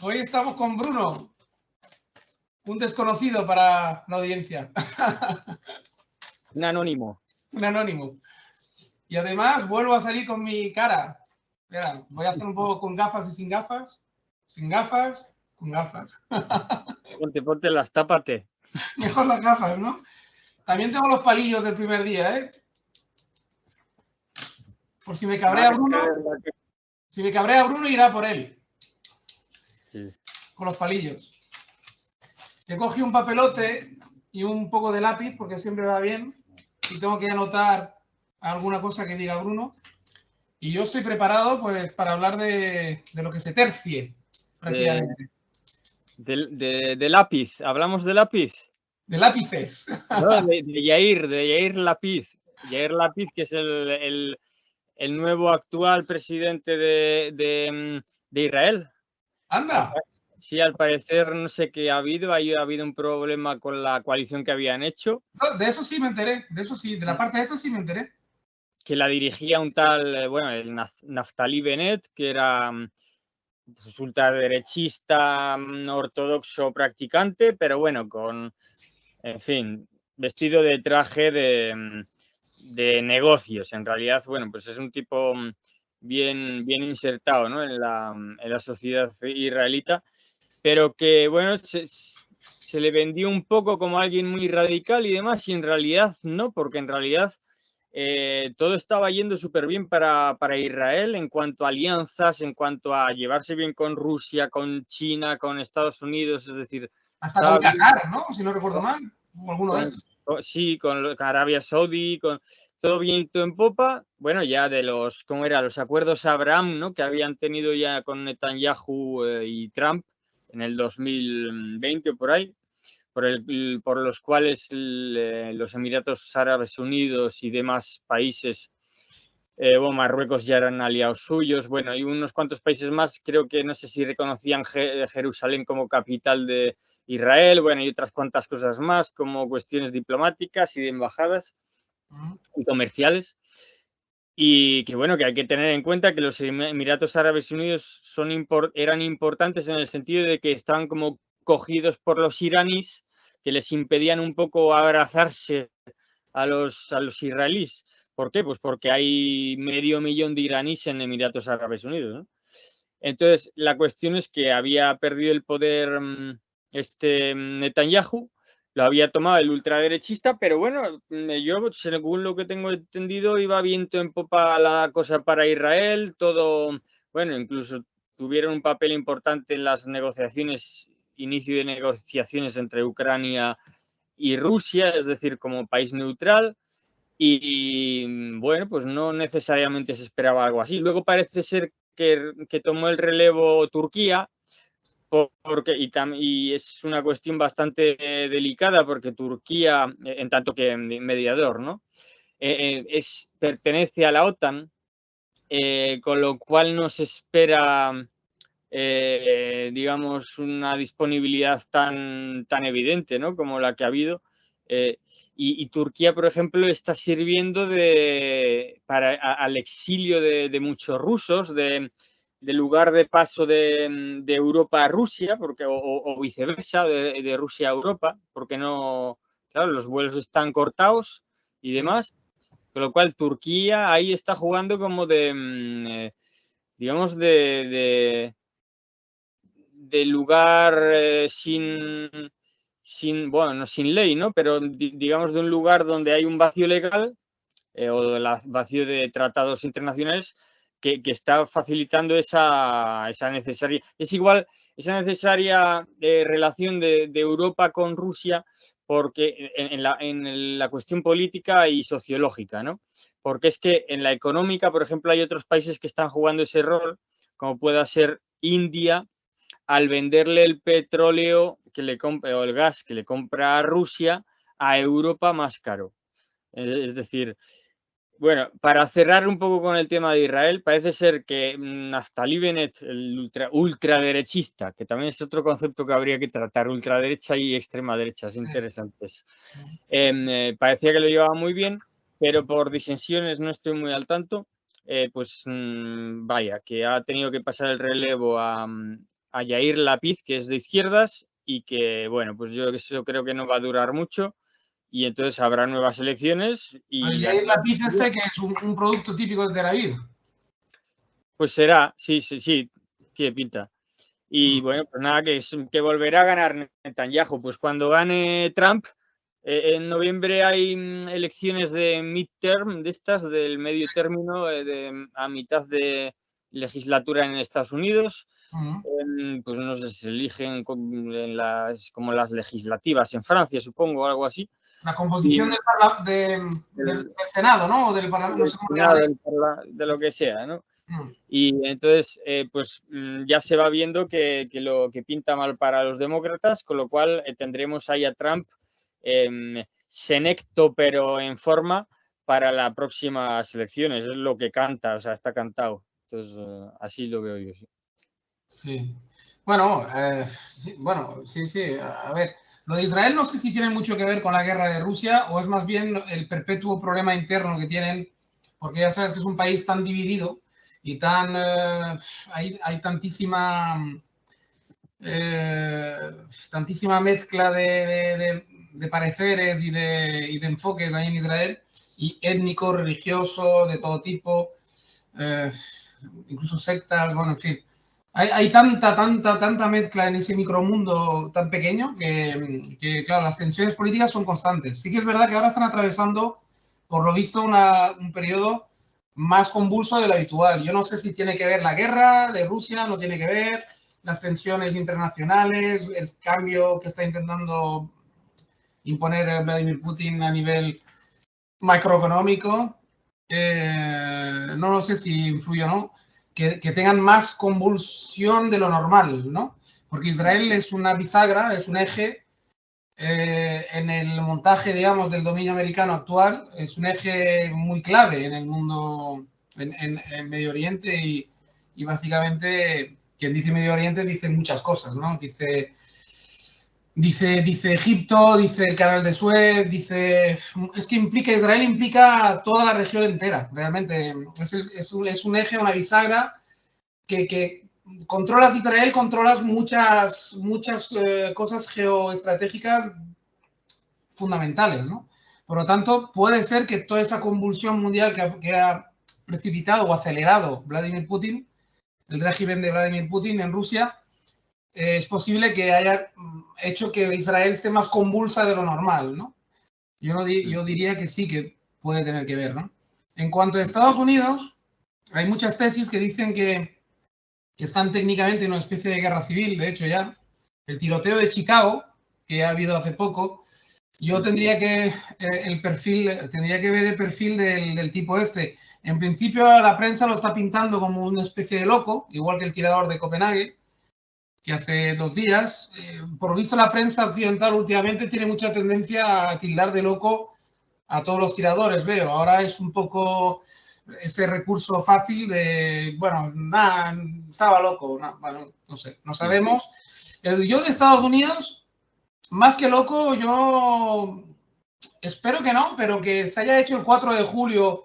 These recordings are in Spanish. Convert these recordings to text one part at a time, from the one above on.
Hoy estamos con Bruno, un desconocido para la audiencia. Un anónimo. Un anónimo. Y además vuelvo a salir con mi cara. Mira, voy a hacer un poco con gafas y sin gafas. Sin gafas, con gafas. Ponte las, tápate. Mejor las gafas, ¿no? También tengo los palillos del primer día, ¿eh? Por si me cabrea Bruno. Si me cabrea Bruno, irá por él. Sí. Con los palillos. He cogido un papelote y un poco de lápiz, porque siempre va bien. Y tengo que anotar alguna cosa que diga Bruno. Y yo estoy preparado, pues, para hablar de lo que se tercie, prácticamente. De lápiz. ¿Hablamos de lápiz? De lápices. No, de Yair Lapid. Yair Lapid, que es el nuevo actual presidente de Israel. ¡Anda! Sí, al parecer no sé qué ha habido un problema con la coalición que habían hecho. De eso sí me enteré, de eso sí, de la parte de eso sí me enteré. Que la dirigía un tal, bueno, el Naftali Bennett, que era pues, ultraderechista, ortodoxo practicante, pero bueno, con, en fin, vestido de traje de negocios. En realidad, bueno, pues es un tipo bien insertado, ¿no? en la sociedad israelita, pero que, bueno, se le vendió un poco como alguien muy radical y demás, y en realidad no, porque en realidad todo estaba yendo súper bien para Israel en cuanto a alianzas, en cuanto a llevarse bien con Rusia, con China, con Estados Unidos, es decir... Hasta con Qatar, ¿no? Si no recuerdo mal, o alguno de estos. Sí, con Arabia Saudí, con todo viento en popa. Bueno, ya de los, ¿cómo era? Los acuerdos Abraham, ¿no? Que habían tenido ya con Netanyahu y Trump en el 2020 o por ahí, por los cuales los Emiratos Árabes Unidos y demás países, bueno, Marruecos ya eran aliados suyos, bueno, y unos cuantos países más, creo que no sé si reconocían Jerusalén como capital de Israel, bueno, y otras cuantas cosas más, como cuestiones diplomáticas y de embajadas y comerciales. Y que bueno, que hay que tener en cuenta que los Emiratos Árabes Unidos eran importantes en el sentido de que estaban como cogidos por los iraníes, que les impedían un poco abrazarse a los israelíes. ¿Por qué? Pues porque hay 500.000 de iraníes en Emiratos Árabes Unidos, ¿no? Entonces, la cuestión es que había perdido el poder Netanyahu, lo había tomado el ultraderechista, pero bueno, yo, según lo que tengo entendido, iba viento en popa la cosa para Israel, todo, bueno, incluso tuvieron un papel importante en las negociaciones, inicio de negociaciones entre Ucrania y Rusia, es decir, como país neutral. Y bueno, pues no necesariamente se esperaba algo así. Luego parece ser que tomó el relevo Turquía, porque, y es una cuestión bastante delicada, porque Turquía, en tanto que mediador, ¿no? Pertenece a la OTAN, con lo cual no se espera, digamos, una disponibilidad tan evidente, ¿no? Como la que ha habido. Y Turquía, por ejemplo, está sirviendo al exilio de muchos rusos, de lugar de paso de Europa a Rusia, porque, o viceversa, de Rusia a Europa, porque no, claro, los vuelos están cortados y demás, con lo cual Turquía ahí está jugando como digamos, de lugar bueno, no sin ley, ¿no? Pero digamos de un lugar donde hay un vacío legal o el vacío de tratados internacionales que está facilitando esa necesaria, es igual, esa necesaria relación de Europa con Rusia, porque en la cuestión política y sociológica, ¿no? Porque es que en la económica, por ejemplo, hay otros países que están jugando ese rol, como pueda ser India, al venderle el petróleo que le compra o el gas que le compra a Rusia a Europa más caro. Es decir, bueno, para cerrar un poco con el tema de Israel, parece ser que Naftali Bennett, el ultraderechista, que también es otro concepto que habría que tratar, ultraderecha y extrema derecha, es interesante eso. Parecía que lo llevaba muy bien, pero por disensiones no estoy muy al tanto. Pues vaya, que ha tenido que pasar el relevo a a Yair Lapid, que es de izquierdas y que, bueno, pues yo eso creo que no va a durar mucho y entonces habrá nuevas elecciones y Yair Lapid que es un producto típico de Tel Aviv. pues será, sí, tiene pinta. Y bueno, pues nada, que volverá a ganar Netanyahu. Pues cuando gane Trump, en noviembre hay elecciones de midterm, de estas, del medio término, a mitad de legislatura en Estados Unidos. Pues no sé, se eligen como las legislativas en Francia, supongo, algo así. La composición del Senado, ¿no? O del Parlamento, no sé cómo de lo que sea, ¿no? Y entonces, pues ya se va viendo que lo que pinta mal para los demócratas, con lo cual tendremos ahí a Trump senecto, pero en forma para las próximas elecciones. Es lo que canta, o sea, está cantado. Entonces, así lo veo yo, sí. Sí. Bueno, sí. A ver, lo de Israel no sé si tiene mucho que ver con la guerra de Rusia o es más bien el perpetuo problema interno que tienen, porque ya sabes que es un país tan dividido y tan hay tantísima mezcla de pareceres y de enfoques ahí en Israel, y étnico, religioso, de todo tipo, incluso sectas, bueno, en fin. Hay tanta mezcla en ese micromundo tan pequeño que, claro, las tensiones políticas son constantes. Sí que es verdad que ahora están atravesando, por lo visto, un periodo más convulso de lo habitual. Yo no sé si tiene que ver la guerra de Rusia, no tiene que ver, las tensiones internacionales, el cambio que está intentando imponer Vladimir Putin a nivel macroeconómico. No lo sé si influye o no, que tengan más convulsión de lo normal, ¿no? Porque Israel es una bisagra, es un eje en el montaje, digamos, del dominio americano actual, es un eje muy clave en el mundo, en Medio Oriente y básicamente, quien dice Medio Oriente dice muchas cosas, ¿no? Dice Egipto, dice el Canal de Suez, es que Israel implica toda la región entera, realmente. Es un eje, una bisagra que controlas Israel, controlas muchas cosas geoestratégicas fundamentales, ¿no? Por lo tanto, puede ser que toda esa convulsión mundial que ha precipitado o acelerado Vladimir Putin, el régimen de Vladimir Putin en Rusia, es posible que haya hecho que Israel esté más convulsa de lo normal, ¿no? Yo diría que sí que puede tener que ver, ¿no? En cuanto a Estados Unidos, hay muchas tesis que dicen que están técnicamente en una especie de guerra civil. De hecho, ya el tiroteo de Chicago, que ha habido hace poco, yo tendría que ver el perfil del tipo este. En principio, la prensa lo está pintando como una especie de loco, igual que el tirador de Copenhague, que hace 2 días. Por lo visto, la prensa occidental últimamente tiene mucha tendencia a tildar de loco a todos los tiradores, veo. Ahora es un poco ese recurso fácil de, bueno, nada, estaba loco, bueno, no sé, no sabemos. Yo de Estados Unidos, más que loco, yo espero que no, pero que se haya hecho el 4 de julio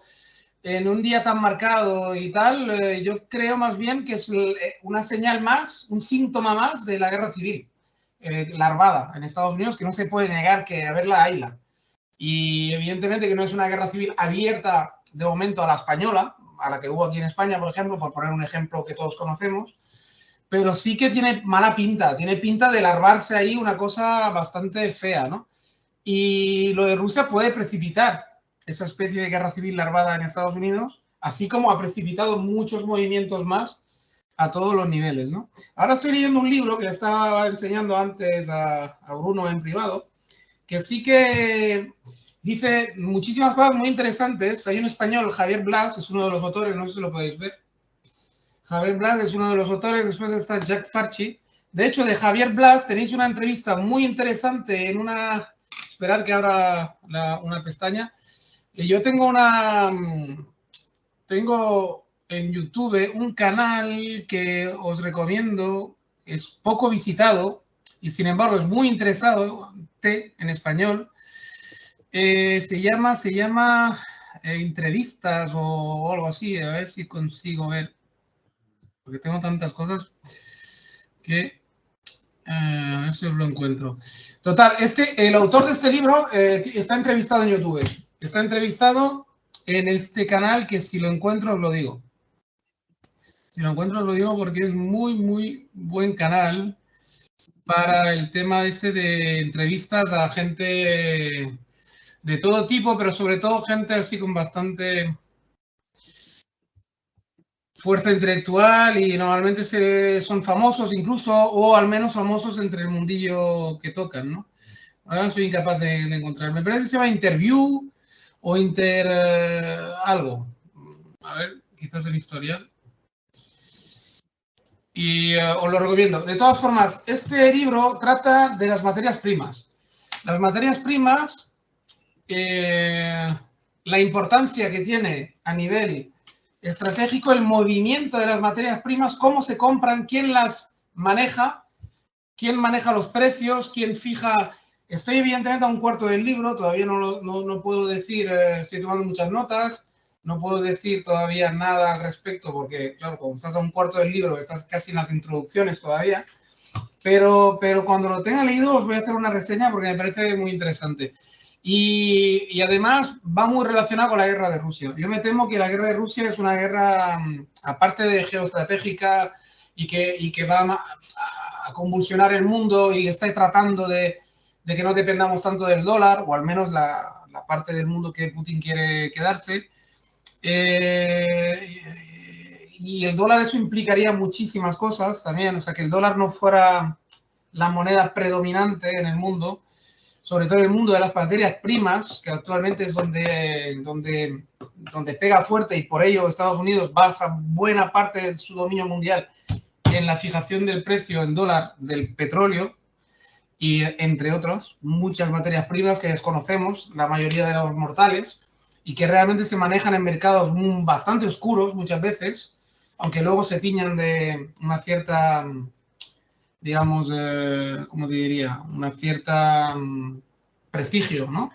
en un día tan marcado y tal, yo creo más bien que es una señal más, un síntoma más de la guerra civil larvada en Estados Unidos, que no se puede negar que haberla hayla. Y evidentemente que no es una guerra civil abierta de momento a la española, a la que hubo aquí en España, por ejemplo, por poner un ejemplo que todos conocemos, pero sí que tiene mala pinta, tiene pinta de larvarse ahí una cosa bastante fea, ¿no? Y lo de Rusia puede precipitar esa especie de guerra civil larvada en Estados Unidos, así como ha precipitado muchos movimientos más a todos los niveles, ¿no? Ahora estoy leyendo un libro que le estaba enseñando antes a Bruno en privado, que sí que dice muchísimas cosas muy interesantes. Hay un español, Javier Blas, es uno de los autores, no sé si lo podéis ver. Javier Blas es uno de los autores, después está Jack Farchi. De hecho, de Javier Blas tenéis una entrevista muy interesante en una... Esperar que abra una pestaña. Yo tengo en YouTube un canal que os recomiendo, es poco visitado y sin embargo es muy interesado en español. Se llama entrevistas o algo así, a ver si consigo ver, porque tengo tantas cosas que a ver si os lo encuentro. Total, el autor de este libro está entrevistado en YouTube. Está entrevistado en este canal que si lo encuentro os lo digo. Si lo encuentro os lo digo porque es muy, muy buen canal para el tema de entrevistas a gente de todo tipo, pero sobre todo gente así con bastante fuerza intelectual y normalmente son famosos incluso, o al menos famosos entre el mundillo que tocan, ¿no? Ahora soy incapaz de encontrar. Me parece que se llama Interview o algo. A ver, quizás el historial. Y os lo recomiendo. De todas formas, este libro trata de las materias primas. Las materias primas, la importancia que tiene a nivel estratégico el movimiento de las materias primas, cómo se compran, quién las maneja, quién maneja los precios, quién fija. Estoy evidentemente a un cuarto del libro, todavía no puedo decir, estoy tomando muchas notas, no puedo decir todavía nada al respecto porque, claro, cuando estás a un cuarto del libro, estás casi en las introducciones todavía, pero cuando lo tenga leído os voy a hacer una reseña porque me parece muy interesante. Y además va muy relacionado con la guerra de Rusia. Yo me temo que la guerra de Rusia es una guerra, aparte de geoestratégica y que va a convulsionar el mundo y está tratando de que no dependamos tanto del dólar, o al menos la parte del mundo que Putin quiere quedarse. Y el dólar, eso implicaría muchísimas cosas también, o sea, que el dólar no fuera la moneda predominante en el mundo, sobre todo en el mundo de las materias primas, que actualmente es donde pega fuerte y por ello Estados Unidos basa buena parte de su dominio mundial en la fijación del precio en dólar del petróleo y entre otros, muchas materias primas que desconocemos, la mayoría de los mortales, y que realmente se manejan en mercados bastante oscuros muchas veces, aunque luego se tiñan de una cierta, digamos, ¿cómo te diría? Una cierta prestigio, ¿no?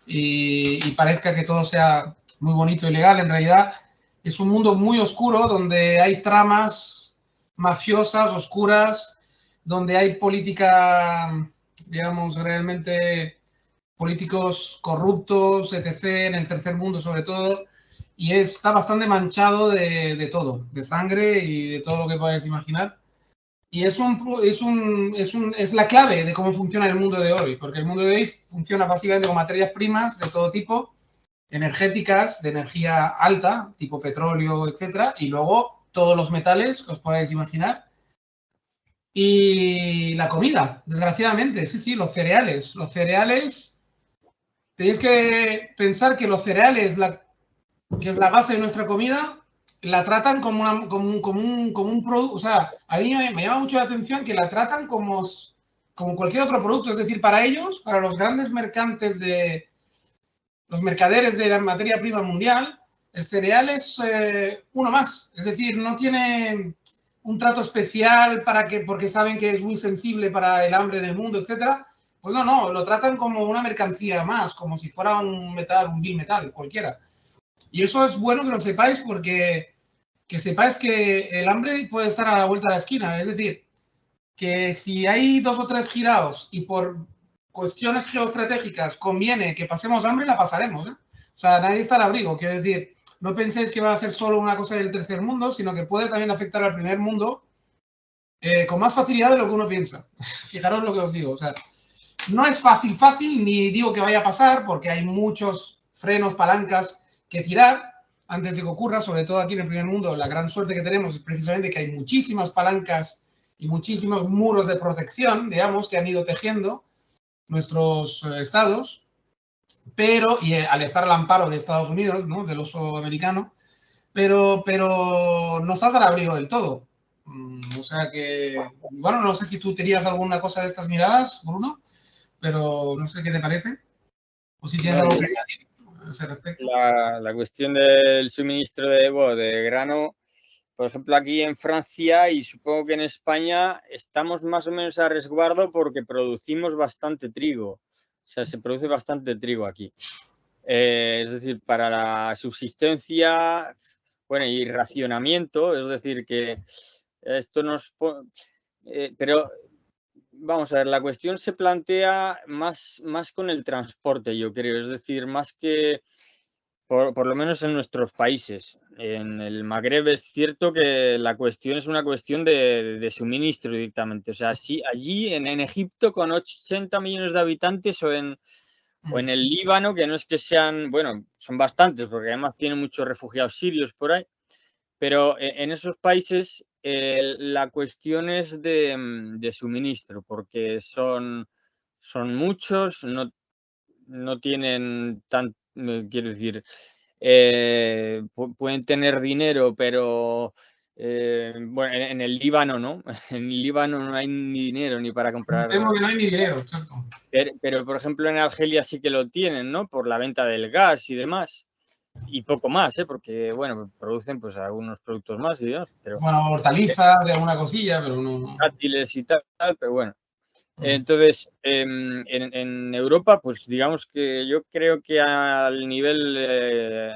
Y parezca que todo sea muy bonito y legal. En realidad es un mundo muy oscuro donde hay tramas mafiosas, oscuras, donde hay política, digamos, realmente políticos corruptos, etc., en el tercer mundo sobre todo, y está bastante manchado de todo, de sangre y de todo lo que puedes imaginar. Y es la clave de cómo funciona el mundo de hoy, porque el mundo de hoy funciona básicamente con materias primas de todo tipo, energéticas, de energía alta, tipo petróleo, etcétera, y luego todos los metales que os podáis imaginar. Y la comida, desgraciadamente, sí, los cereales. Los cereales, tenéis que pensar que los cereales, que es la base de nuestra comida, la tratan como un producto. O sea, a mí me llama mucho la atención que la tratan como cualquier otro producto. Es decir, para ellos, para los grandes mercantes los mercaderes de la materia prima mundial, el cereal es uno más. Es decir, no tiene un trato especial porque saben que es muy sensible para el hambre en el mundo, etcétera. Pues no, lo tratan como una mercancía más, como si fuera un metal, un bill metal, cualquiera. Y eso es bueno que lo sepáis porque que sepáis que el hambre puede estar a la vuelta de la esquina. Es decir, que si hay 2 o 3 girados y por cuestiones geoestratégicas conviene que pasemos hambre, la pasaremos, ¿eh? O sea, nadie está al abrigo. Quiero decir, no penséis que va a ser solo una cosa del tercer mundo, sino que puede también afectar al primer mundo con más facilidad de lo que uno piensa. Fijaros lo que os digo. O sea, no es fácil, ni digo que vaya a pasar, porque hay muchos frenos, palancas que tirar antes de que ocurra, sobre todo aquí en el primer mundo. La gran suerte que tenemos es precisamente que hay muchísimas palancas y muchísimos muros de protección, digamos, que han ido tejiendo nuestros estados, y al estar al amparo de Estados Unidos, ¿no?, del oso americano, pero no estás al abrigo del todo. O sea que, bueno, no sé si tú tenías alguna cosa de estas miradas, Bruno, pero no sé qué te parece, o si tienes algo que añadir a ese respecto. La cuestión del suministro de grano, por ejemplo, aquí en Francia y supongo que en España estamos más o menos a resguardo porque producimos bastante trigo. O sea, se produce bastante trigo aquí. Es decir, para la subsistencia, bueno, y racionamiento, es decir, que esto pero vamos a ver, la cuestión se plantea más con el transporte, yo creo, es decir, más que, por lo menos en nuestros países. En el Magreb es cierto que la cuestión es una cuestión de suministro directamente. O sea, sí, allí en Egipto, con 80 millones de habitantes, o en el Líbano, que no es que sean, bueno, son bastantes, porque además tienen muchos refugiados sirios por ahí, pero en esos países la cuestión es de suministro, porque son muchos, no tienen tan, quiero decir, pueden tener dinero, pero bueno, en el Líbano no, en el Líbano no hay ni dinero ni para Me comprar. temo que no hay ni dinero, exacto. Pero, por ejemplo, en Argelia sí que lo tienen, ¿no? Por la venta del gas y demás. Y poco más, porque, bueno, producen pues algunos productos más y demás, pero Bueno, hortalizas, de alguna cosilla, pero no. dátiles y tal, pero bueno. Entonces, en Europa, pues digamos que yo creo que al nivel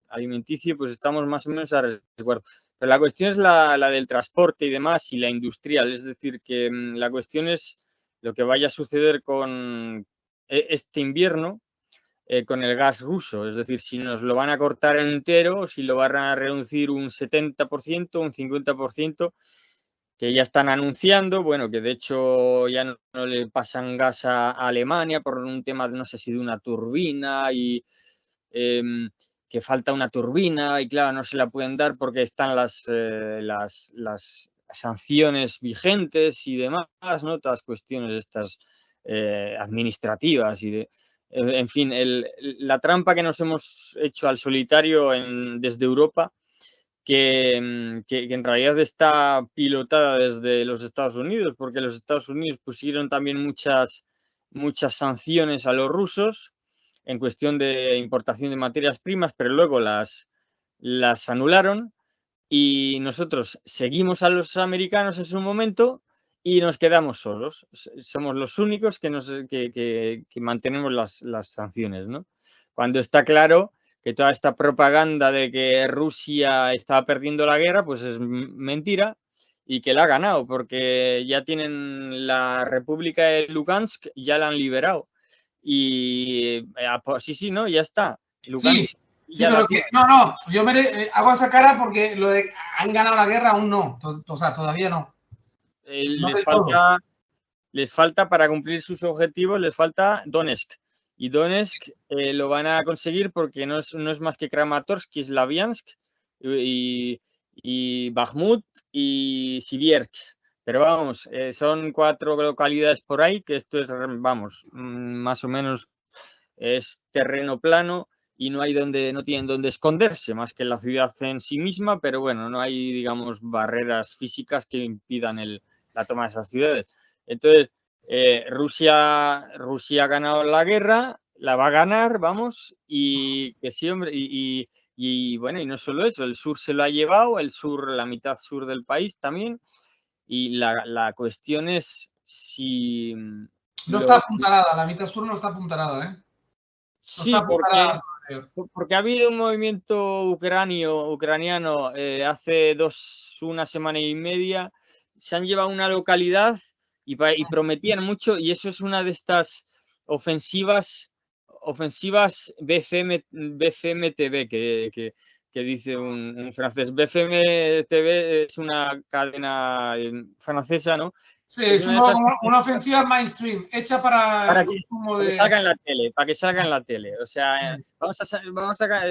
alimenticio, pues estamos más o menos a resguardo. Pero la cuestión es la del transporte y demás, y la industrial. Es decir, que la cuestión es lo que vaya a suceder con este invierno, con el gas ruso. Es decir, si nos lo van a cortar entero, si lo van a reducir un 70%, un 50%, que ya están anunciando, bueno, que de hecho ya no le pasan gas a Alemania por un tema, no sé si de una turbina, y que falta una turbina y claro, no se la pueden dar porque están las sanciones vigentes y demás, ¿no? Todas cuestiones estas administrativas y de... En fin, la trampa que nos hemos hecho al solitario desde Europa, que en realidad está pilotada desde los Estados Unidos, porque los Estados Unidos pusieron también muchas sanciones a los rusos en cuestión de importación de materias primas, pero luego las anularon, y nosotros seguimos a los americanos en su momento y nos quedamos solos. Somos los únicos que mantenemos las sanciones, ¿no? Cuando está claro que toda esta propaganda de que Rusia estaba perdiendo la guerra, pues es mentira, y que la ha ganado, porque ya tienen la República de Lugansk, ya la han liberado. Y sí, no, ya está. Sí, Lugansk sí, ya la pero que, tiene. no, yo hago esa cara porque lo de han ganado la guerra aún no, o sea, todavía no. No Les del todo. falta para cumplir sus objetivos, les falta Donetsk. Y Donetsk lo van a conseguir porque no es más que Kramatorsk, Slaviansk y Bakhmut y Sibiersk. Pero vamos, son 4 localidades por ahí, que esto es, vamos, más o menos es terreno plano y no tienen dónde esconderse, más que la ciudad en sí misma, pero bueno, no hay, digamos, barreras físicas que impidan la toma de esas ciudades. Entonces, Rusia ha ganado la guerra, la va a ganar, vamos, y que sí, hombre, y bueno, y no solo eso, el sur se lo ha llevado, la mitad sur del país también, y la cuestión es si No está los... apuntalada, la mitad sur no está apuntalada, ¿eh? No está Sí, apuntalada. porque ha habido un movimiento ucraniano hace una semana y media, se han llevado una localidad y prometían mucho, y eso es una de estas ofensivas BFM-TV, que dice un francés. BFM-TV es una cadena francesa, ¿no? Sí, Es es una de esas una ofensiva mainstream, hecha para el consumo que de... salga en la tele, para que salga en la tele. O sea, vamos a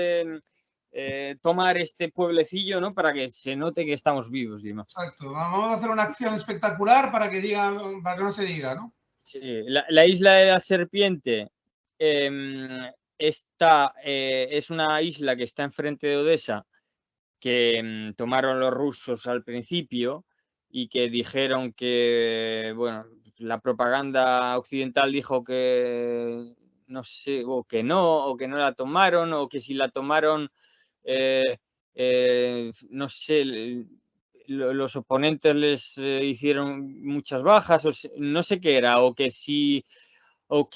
tomar este pueblecillo, ¿no? Para que se note que estamos vivos y demás. Exacto. Vamos a hacer una acción espectacular para que no se diga, ¿no? Sí, la isla de la serpiente es una isla que está enfrente de Odessa, que tomaron los rusos al principio y que dijeron que, bueno, la propaganda occidental dijo que no sé, o que no la tomaron, o que si la tomaron, no sé, los oponentes les hicieron muchas bajas, no sé qué era, o que si los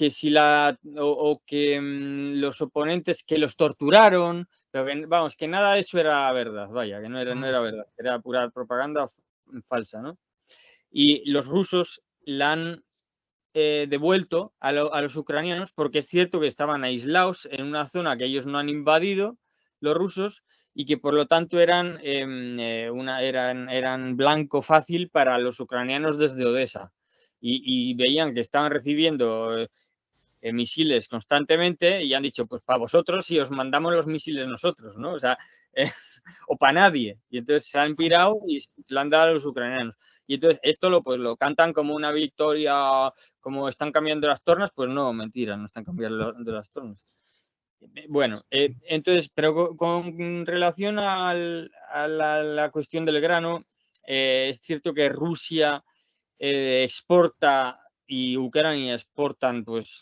oponentes que los torturaron, pero vamos, que nada de eso era verdad, vaya, que no era verdad, era pura propaganda falsa, ¿no? y los rusos la han devuelto a los ucranianos, porque es cierto que estaban aislados en una zona que ellos no han invadido, los rusos, y que por lo tanto eran blanco fácil para los ucranianos desde Odessa. Y veían que estaban recibiendo misiles constantemente y han dicho, pues para vosotros y os mandamos los misiles nosotros, ¿no? O sea, o para nadie. Y entonces se han pirado y lo han dado a los ucranianos. Y entonces esto lo cantan como una victoria, como están cambiando las tornas, pues no, mentira, no están cambiando las tornas. Bueno, entonces, pero con relación a la cuestión del grano, es cierto que Rusia exporta y Ucrania exportan pues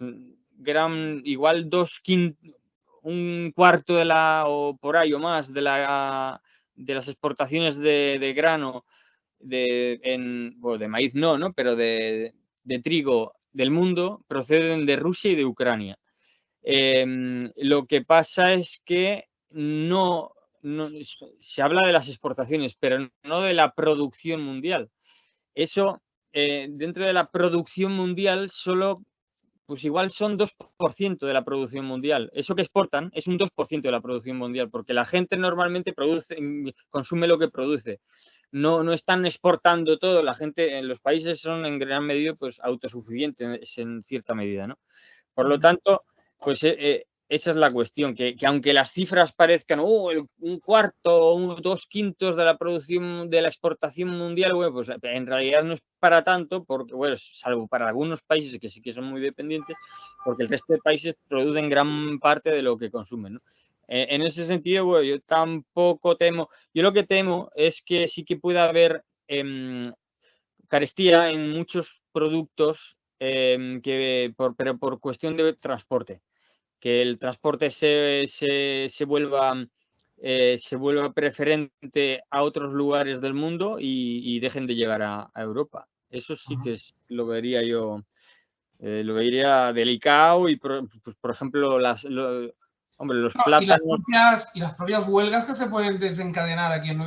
igual un cuarto de o por ahí o más de las exportaciones de grano de maíz no, pero de trigo del mundo proceden de Rusia y de Ucrania. Lo que pasa es que no se habla de las exportaciones, pero no de la producción mundial. Eso, dentro de la producción mundial, solo, pues igual son 2% de la producción mundial. Eso que exportan es un 2% de la producción mundial, porque la gente normalmente consume lo que produce. No están exportando todo. La gente en los países son en gran medida pues autosuficientes en cierta medida, ¿no? Por lo tanto, pues esa es la cuestión, que aunque las cifras parezcan un cuarto o 2/5 de la producción, de la exportación mundial, bueno, pues en realidad no es para tanto, porque, bueno, salvo para algunos países que sí que son muy dependientes, porque el resto de países producen gran parte de lo que consumen, ¿no? En ese sentido, bueno, yo tampoco temo, yo lo que temo es que sí que pueda haber carestía en muchos productos, pero por cuestión de transporte, que el transporte se vuelva preferente a otros lugares del mundo y dejen de llegar a Europa. Eso sí que lo vería yo, lo vería delicado y, pues, por ejemplo, los plátanos. Y las propias huelgas que se pueden desencadenar aquí en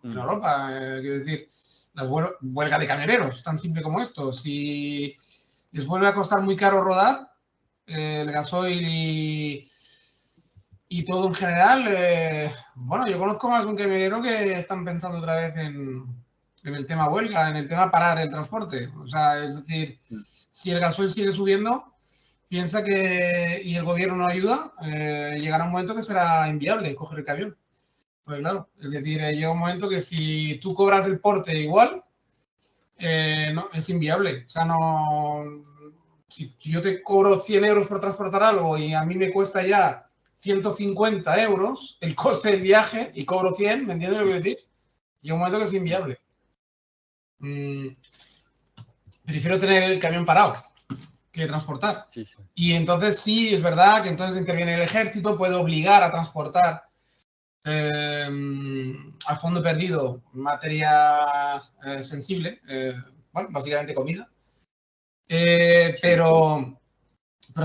Europa, quiero decir, las huelgas de camioneros, tan simple como esto. Si les vuelve a costar muy caro rodar, el gasoil y todo en general, bueno, yo conozco más de un camionero que están pensando otra vez en el tema huelga, en el tema parar el transporte. O sea, es decir, si el gasoil sigue subiendo, piensa que, y el gobierno no ayuda, llegará un momento que será inviable coger el camión. Pues claro, es decir, llega un momento que si tú cobras el porte igual, no, es inviable. O sea, no. Si yo te cobro 100 euros por transportar algo y a mí me cuesta ya 150 euros el coste del viaje y cobro 100, ¿me entiendes lo que quiero decir? Llega un momento que es inviable. Prefiero tener el camión parado que transportar. Sí, sí. Y entonces sí, es verdad que entonces interviene el ejército, puede obligar a transportar al fondo perdido materia sensible, bueno, básicamente comida. Pero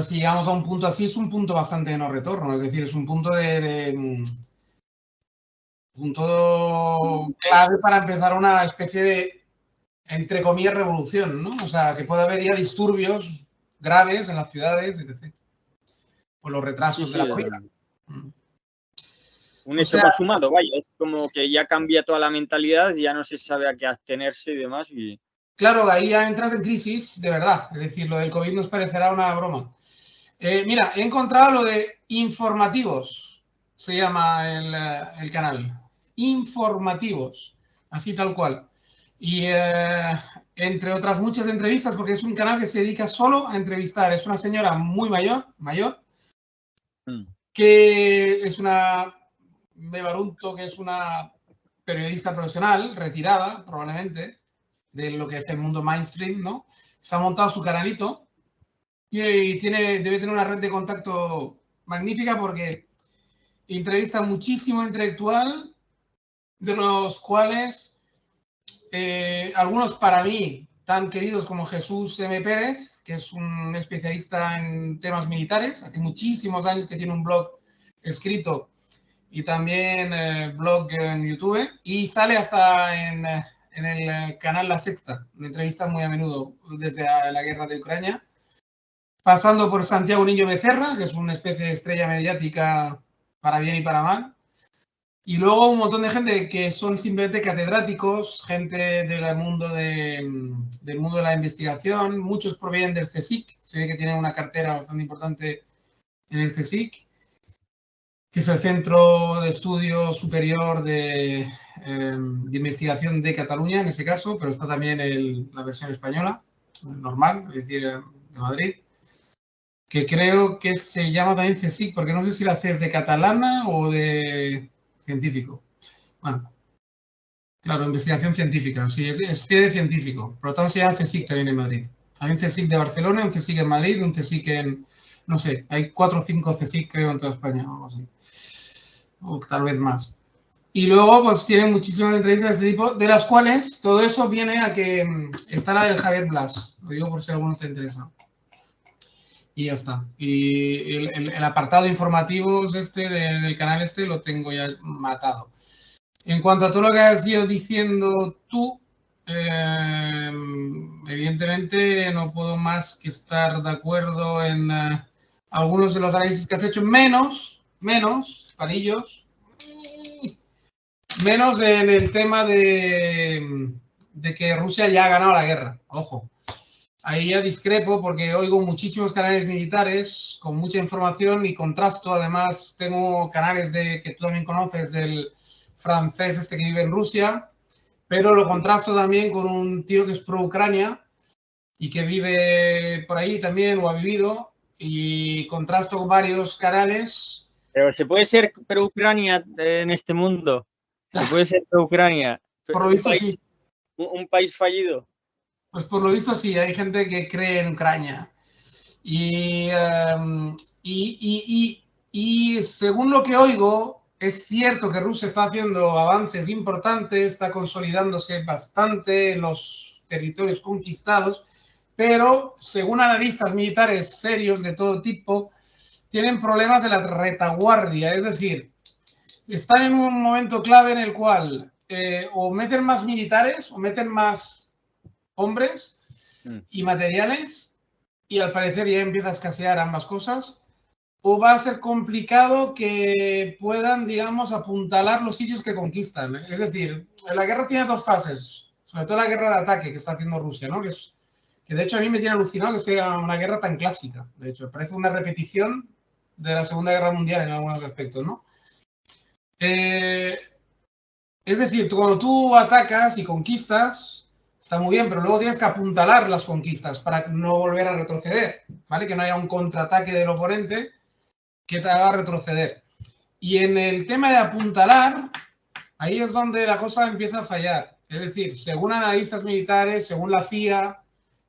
si llegamos a un punto así, es un punto bastante de no retorno, es decir, es un punto punto clave para empezar una especie de, entre comillas, revolución, ¿no? O sea, que puede haber ya disturbios graves en las ciudades, etc. Por los retrasos de la comida. Un hecho consumado, vaya, es como que ya cambia toda la mentalidad, ya no se sabe a qué atenerse y demás. Claro, ahí ya entras en crisis, de verdad. Es decir, lo del COVID nos parecerá una broma. Mira, he encontrado lo de informativos, se llama el canal. Informativos, así tal cual. Y entre otras muchas entrevistas, porque es un canal que se dedica solo a entrevistar. Es una señora muy mayor, que es una Mebarunto, que es una periodista profesional, retirada probablemente, de lo que es el mundo mainstream, ¿no? Se ha montado su canalito y debe tener una red de contacto magnífica porque entrevista muchísimo intelectual, de los cuales algunos para mí tan queridos como Jesús M. Pérez, que es un especialista en temas militares, hace muchísimos años que tiene un blog escrito y también blog en YouTube, y sale hasta en el canal La Sexta. Me entrevistan muy a menudo desde la guerra de Ucrania. Pasando por Santiago Niño Becerra, que es una especie de estrella mediática para bien y para mal. Y luego un montón de gente que son simplemente catedráticos, gente del mundo de la investigación. Muchos provienen del CSIC. Se ve que tienen una cartera bastante importante en el CSIC, que es el Centro de Estudio Superior de Investigación de Cataluña, en ese caso, pero está también la versión española, normal, es decir, de Madrid, que creo que se llama también CSIC, porque no sé si la C es de catalana o de científico. Bueno, claro, investigación científica, sí, es C de científico, por lo tanto se llama CSIC también en Madrid. Hay un CSIC de Barcelona, un CSIC en Madrid, un CSIC en, no sé, hay 4 o 5 CSIC creo en toda España, o algo así. O tal vez más. Y luego pues tienen muchísimas entrevistas de este tipo, de las cuales todo eso viene a que está la del Javier Blas, lo digo por si alguno te interesa. Y ya está. Y el apartado informativo del canal lo tengo ya matado. En cuanto a todo lo que has ido diciendo tú, evidentemente no puedo más que estar de acuerdo en algunos de los análisis que has hecho, menos, palillos, menos en el tema de que Rusia ya ha ganado la guerra. Ojo. Ahí ya discrepo porque oigo muchísimos canales militares con mucha información y contrasto. Además, tengo canales que tú también conoces, del francés que vive en Rusia, pero lo contrasto también con un tío que es pro Ucrania y que vive por ahí también o ha vivido, y contrasto con varios canales. Pero ¿se puede ser pro Ucrania en este mundo? ¿Se puede ser pro Ucrania? Por lo visto, sí. ¿Un país fallido? Pues por lo visto sí, hay gente que cree en Ucrania. Y según lo que oigo, es cierto que Rusia está haciendo avances importantes, está consolidándose bastante en los territorios conquistados, pero según analistas militares serios de todo tipo, tienen problemas de la retaguardia, es decir, están en un momento clave en el cual o meten más militares o meten más hombres y materiales, y al parecer ya empieza a escasear ambas cosas, o va a ser complicado que puedan, digamos, apuntalar los sitios que conquistan. Es decir, la guerra tiene 2 fases, sobre todo la guerra de ataque que está haciendo Rusia, ¿no? Que de hecho a mí me tiene alucinado que sea una guerra tan clásica. De hecho, parece una repetición de la Segunda Guerra Mundial en algunos aspectos, ¿no? Es decir, cuando tú atacas y conquistas, está muy bien, pero luego tienes que apuntalar las conquistas para no volver a retroceder, ¿vale? Que no haya un contraataque del oponente que te haga retroceder. Y en el tema de apuntalar, ahí es donde la cosa empieza a fallar. Es decir, según analistas militares, según la CIA,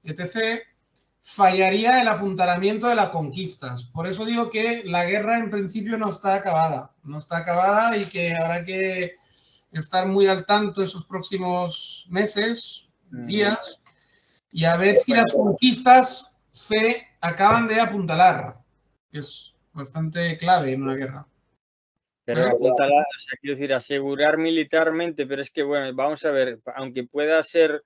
etc., fallaría el apuntalamiento de las conquistas. Por eso digo que la guerra en principio no está acabada. No está acabada y que habrá que estar muy al tanto esos próximos meses, días, y a ver si las conquistas se acaban de apuntalar. Es bastante clave en una guerra. Pero apuntalar, o sea, quiero decir, asegurar militarmente, pero es que, bueno, vamos a ver, aunque pueda ser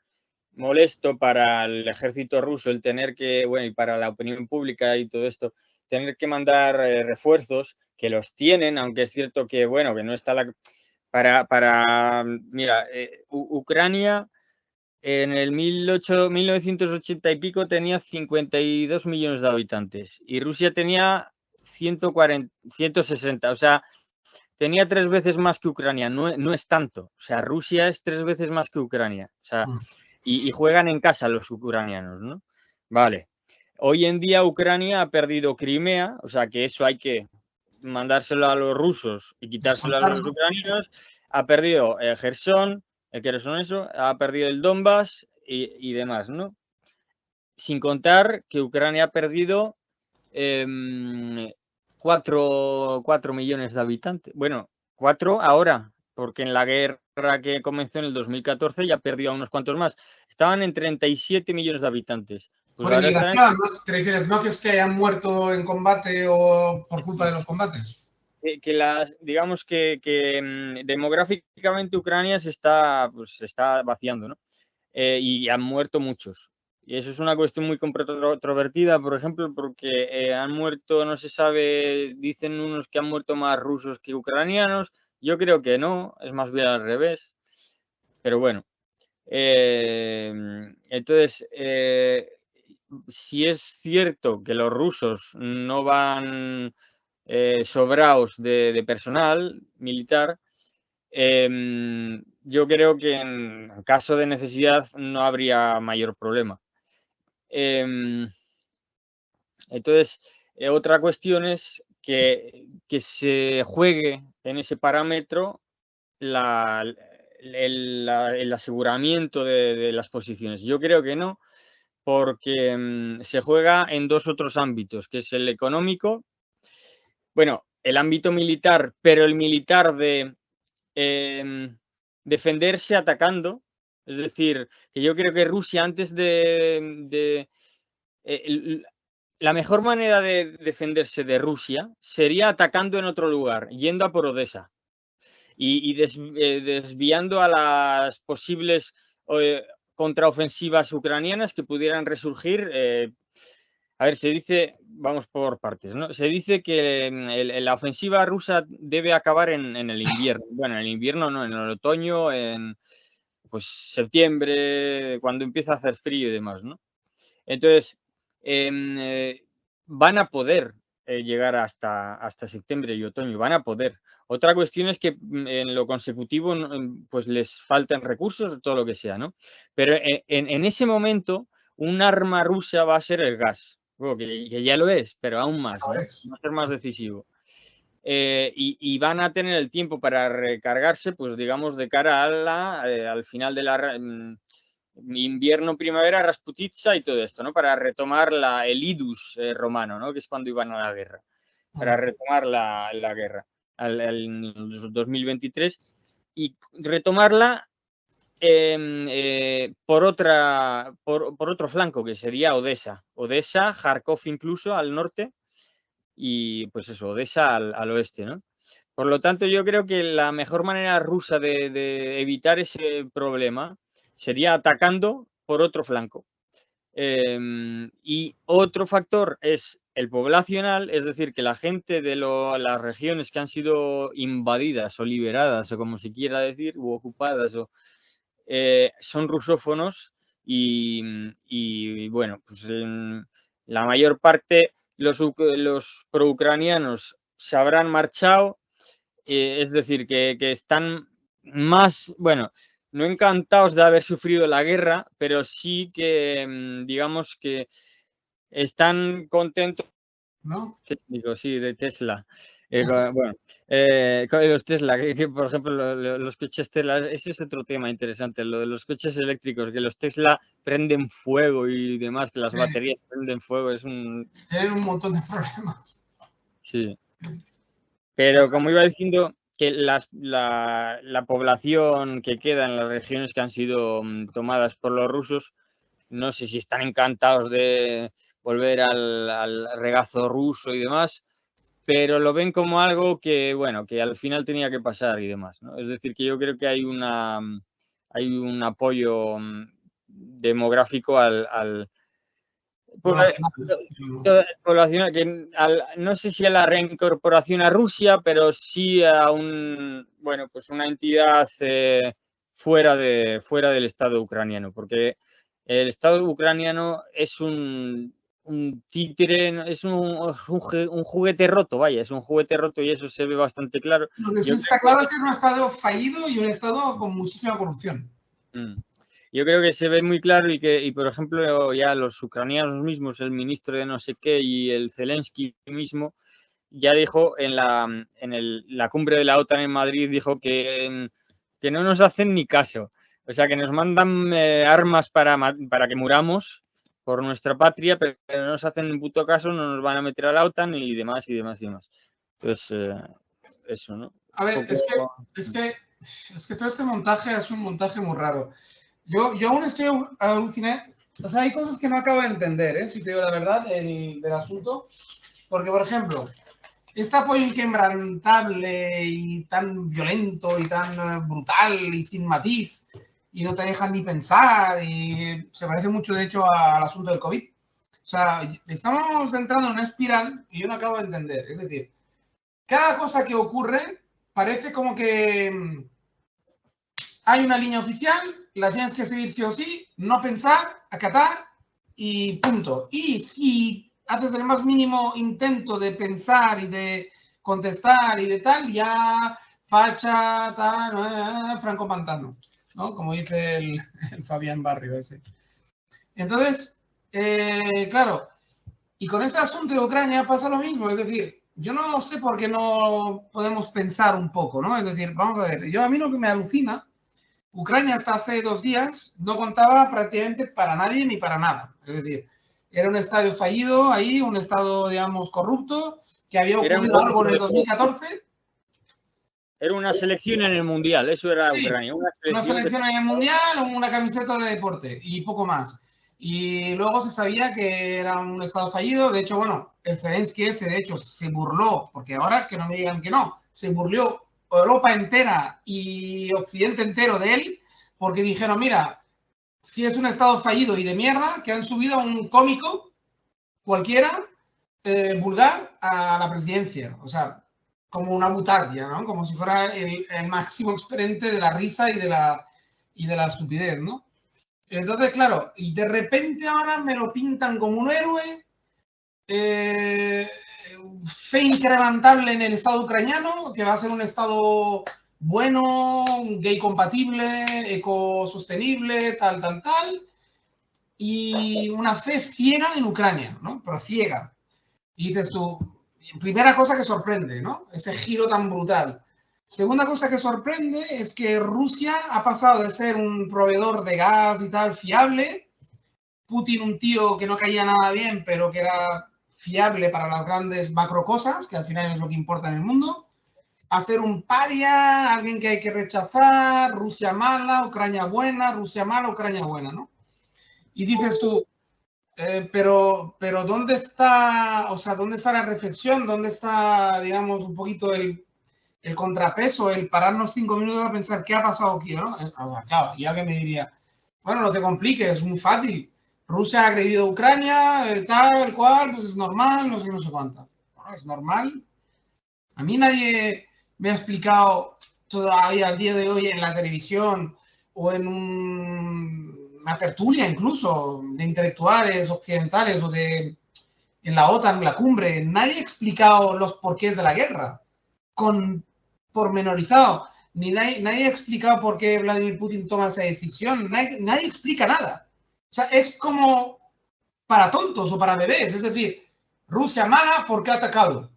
molesto para el ejército ruso el tener que, bueno, y para la opinión pública y todo esto, tener que mandar refuerzos, que los tienen, aunque es cierto que, bueno, que no está mira, Ucrania en el 1980 y pico tenía 52 millones de habitantes y Rusia tenía 160, o sea, tenía 3 veces más que Ucrania, no es tanto, o sea, Rusia es 3 veces más que Ucrania, o sea, y juegan en casa los ucranianos, ¿no? Vale. Hoy en día Ucrania ha perdido Crimea, o sea que eso hay que mandárselo a los rusos y quitárselo a los ucranianos. Ha perdido Gerson, ha perdido el Donbass y demás, ¿no? Sin contar que Ucrania ha perdido 4 millones de habitantes. Bueno, 4 ahora, porque en la guerra que comenzó en el 2014 ya perdió a unos cuantos más. Estaban en 37 millones de habitantes. Pues por emigración, ¿no? ¿Te refieres? ¿No que es que hayan muerto en combate o por culpa de los combates? digamos que demográficamente Ucrania se está vaciando, ¿no? Y han muerto muchos. Y eso es una cuestión muy controvertida, por ejemplo, porque han muerto, no se sabe, dicen unos que han muerto más rusos que ucranianos. Yo creo que no, es más bien al revés. Pero bueno. Entonces, si es cierto que los rusos no van sobrados de personal militar, yo creo que en caso de necesidad no habría mayor problema. Entonces, otra cuestión es que se juegue en ese parámetro el aseguramiento de las posiciones. Yo creo que no, porque se juega en dos otros ámbitos, que es el económico, bueno, el ámbito militar, pero el militar de defenderse atacando. Es decir, que yo creo que Rusia antes la mejor manera de defenderse de Rusia sería atacando en otro lugar, yendo a por Odessa y desviando a las posibles contraofensivas ucranianas que pudieran resurgir. A ver, se dice, vamos por partes, ¿no? Se dice que la ofensiva rusa debe acabar en el invierno. Bueno, en el invierno no, en el otoño, en pues septiembre, cuando empieza a hacer frío y demás, ¿no? Entonces, van a poder llegar hasta septiembre y otoño, van a poder. Otra cuestión es que en lo consecutivo pues les faltan recursos, todo lo que sea, ¿no? Pero en ese momento un arma rusa va a ser el gas, bueno, que ya lo es, pero aún más, ¿no? Va a ser más decisivo. Y van a tener el tiempo para recargarse, pues digamos, de cara al final de la invierno, primavera, Rasputitsa y todo esto, ¿no? Para retomar el idus romano, ¿no? Que es cuando iban a la guerra. Para retomar la guerra en 2023 y retomarla por otro flanco, que sería Odessa. Odessa, Kharkov incluso al norte y pues eso, Odessa al oeste, ¿no? Por lo tanto, yo creo que la mejor manera rusa de evitar ese problema sería atacando por otro flanco. Y otro factor es el poblacional, es decir, que la gente de las regiones que han sido invadidas o liberadas, o como se quiera decir, u ocupadas, son rusófonos y bueno, pues la mayor parte, los proucranianos se habrán marchado, es decir, que están más, bueno, no encantados de haber sufrido la guerra, pero sí que, digamos que están contentos, ¿no? Técnico, sí, de Tesla. Bueno, con los Tesla, que, por ejemplo los coches Tesla, ese es otro tema interesante, lo de los coches eléctricos, que los Tesla prenden fuego y demás, que las baterías prenden fuego, tienen un montón de problemas. Sí. Pero como iba diciendo, que la población que queda en las regiones que han sido tomadas por los rusos, no sé si están encantados de volver al regazo ruso y demás, pero lo ven como algo que, bueno, que al final tenía que pasar y demás, ¿no? Es decir, que yo creo que hay un apoyo demográfico poblacional, que no sé si a la reincorporación a Rusia, pero sí a bueno, pues una entidad fuera del Estado ucraniano, porque el Estado ucraniano es un títere, es un juguete roto, vaya, es un juguete roto y eso se ve bastante claro. Lo que sí está claro es que es un Estado fallido y un Estado con muchísima corrupción. Yo creo que se ve muy claro y por ejemplo, ya los ucranianos mismos, el ministro de no sé qué y el Zelensky mismo, ya dijo en la cumbre de la OTAN en Madrid, dijo que no nos hacen ni caso. O sea, que nos mandan armas para que muramos por nuestra patria, pero no nos hacen ni puto caso, no nos van a meter a la OTAN y demás, y demás, y demás. Entonces, eso, ¿no? A ver, es que todo este montaje es un montaje muy raro. Yo aún estoy alucinado. O sea, hay cosas que no acabo de entender, si te digo la verdad, del asunto. Porque, por ejemplo, este apoyo inquebrantable y tan violento y tan brutal y sin matiz y no te dejan ni pensar y se parece mucho, de hecho, al asunto del COVID. O sea, estamos entrando en una espiral que yo no acabo de entender. Es decir, cada cosa que ocurre parece como que hay una línea oficial, la tienes que seguir sí o sí, no pensar, acatar y punto. Y si haces el más mínimo intento de pensar y de contestar y de tal, ya facha, tal, Franco Pantano, ¿no? Como dice el Fabián Barrio ese. Entonces, claro, y con este asunto de Ucrania pasa lo mismo, es decir, yo no sé por qué no podemos pensar un poco, ¿no? Es decir, vamos a ver, a mí lo que me alucina, Ucrania hasta hace 2 días no contaba prácticamente para nadie ni para nada. Es decir, era un estado fallido ahí, un estado, digamos, corrupto, que había ocurrido algo en el 2014. Era una selección en el Mundial, eso era Sí, Ucrania. una selección en el Mundial, una camiseta de deporte y poco más. Y luego se sabía que era un estado fallido. De hecho, bueno, el Zelensky ese, de hecho, se burló, porque ahora que no me digan que no, se burló Europa entera y Occidente entero de él, porque dijeron, mira, si es un estado fallido y de mierda, que han subido a un cómico cualquiera, vulgar, a la presidencia. O sea, como una butardia, ¿no? Como si fuera el máximo exponente de la risa y de la estupidez, ¿no? Entonces, claro, y de repente ahora me lo pintan como un héroe, fe incrementable en el Estado ucraniano, que va a ser un Estado bueno, gay compatible, ecosostenible, tal, tal, tal, y una fe ciega en Ucrania, ¿no? Pero ciega. Y dices tú, primera cosa que sorprende, ¿no? Ese giro tan brutal. Segunda cosa que sorprende es que Rusia ha pasado de ser un proveedor de gas y tal fiable, Putin un tío que no caía nada bien, pero que era fiable para las grandes macro cosas, que al final es lo que importa en el mundo, a ser un paria, alguien que hay que rechazar, Rusia mala, Ucrania buena, Rusia mala, Ucrania buena, ¿no? Y dices tú, pero ¿dónde está, o sea, dónde está la reflexión? ¿Dónde está, digamos, un poquito el contrapeso, el pararnos 5 minutos a pensar qué ha pasado aquí, ¿no? Claro, y alguien me diría, bueno, no te compliques, es muy fácil. Rusia ha agredido a Ucrania, tal cual, pues es normal, no sé, no sé cuánto. Bueno, es normal. A mí nadie me ha explicado todavía al día de hoy en la televisión o en una tertulia incluso de intelectuales occidentales o en la OTAN, en la cumbre, nadie ha explicado los porqués de la guerra con pormenorizado. Ni nadie ha explicado por qué Vladimir Putin toma esa decisión. Nadie explica nada. O sea, es como para tontos o para bebés. Es decir, Rusia mala porque ha atacado.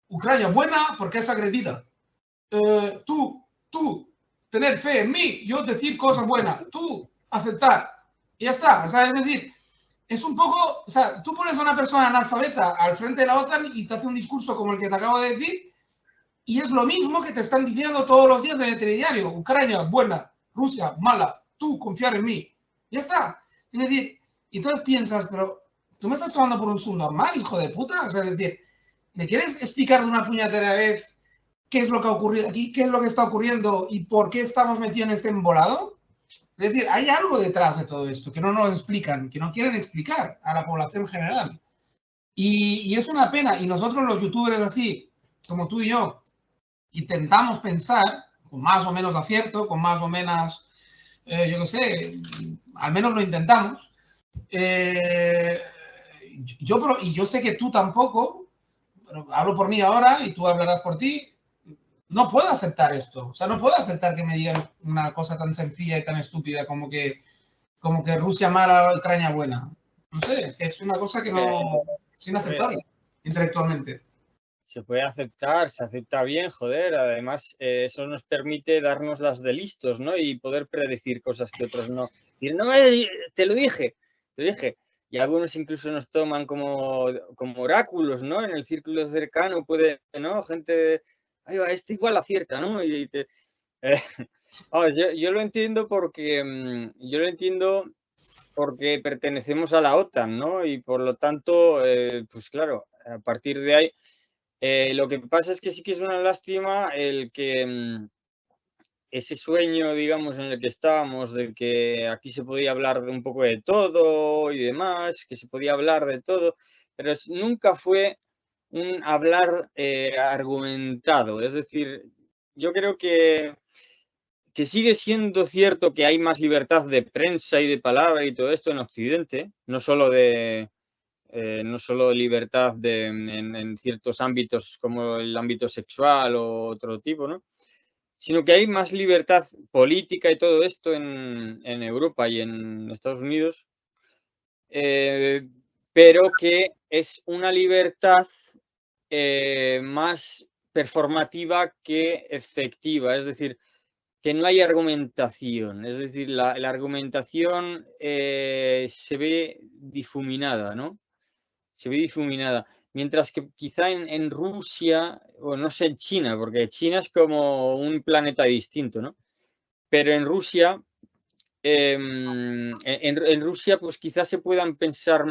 Ucrania buena porque es agredida. Tú, tener fe en mí, yo decir cosas buenas. Tú, aceptar. Y ya está. O sea, es decir, es un poco, o sea, tú pones a una persona analfabeta al frente de la OTAN y te hace un discurso como el que te acabo de decir y es lo mismo que te están diciendo todos los días en el telediario. Ucrania, buena. Rusia, mala. Tú, confiar en mí. Ya está. Es decir, y entonces piensas, pero tú me estás tomando por un subnormal, hijo de puta. O sea, es decir, ¿me quieres explicar de una puñetera vez qué es lo que ha ocurrido aquí, qué es lo que está ocurriendo y por qué estamos metidos en este embolado? Es decir, hay algo detrás de todo esto que no nos explican, que no quieren explicar a la población general. Y es una pena. Y nosotros los youtubers así, como tú y yo, intentamos pensar, con más o menos acierto, con más o menos, yo qué sé, al menos lo intentamos. Yo sé que tú tampoco, pero hablo por mí ahora y tú hablarás por ti, no puedo aceptar esto. O sea, no puedo aceptar que me digan una cosa tan sencilla y tan estúpida como que Rusia mala, Ucrania buena. No sé, es que es una cosa que no es inaceptable intelectualmente. Se puede aceptar, se acepta bien, joder. Además, eso nos permite darnos las de listos, ¿no? Y poder predecir cosas que otros no. Y no, te lo dije. Y algunos incluso nos toman como oráculos, ¿no? En el círculo cercano puede, ¿no? Gente, ahí va, este igual acierta, ¿no? Yo lo entiendo porque pertenecemos a la OTAN, ¿no? Y por lo tanto, pues claro, a partir de ahí Lo que pasa es que sí que es una lástima el que ese sueño, digamos, en el que estábamos, de que aquí se podía hablar de un poco de todo y demás, que se podía hablar de todo, pero nunca fue un hablar argumentado. Es decir, yo creo que sigue siendo cierto que hay más libertad de prensa y de palabra y todo esto en Occidente, no solo libertad en ciertos ámbitos como el ámbito sexual o otro tipo, ¿no? Sino que hay más libertad política y todo esto en Europa y en Estados Unidos, pero que es una libertad más performativa que efectiva, es decir, que no hay argumentación, es decir, la argumentación se ve difuminada, ¿no? Se ve difuminada. Mientras que quizá en Rusia, o no sé, en China, porque China es como un planeta distinto, ¿no? Pero en Rusia, en Rusia, pues quizás se puedan pensar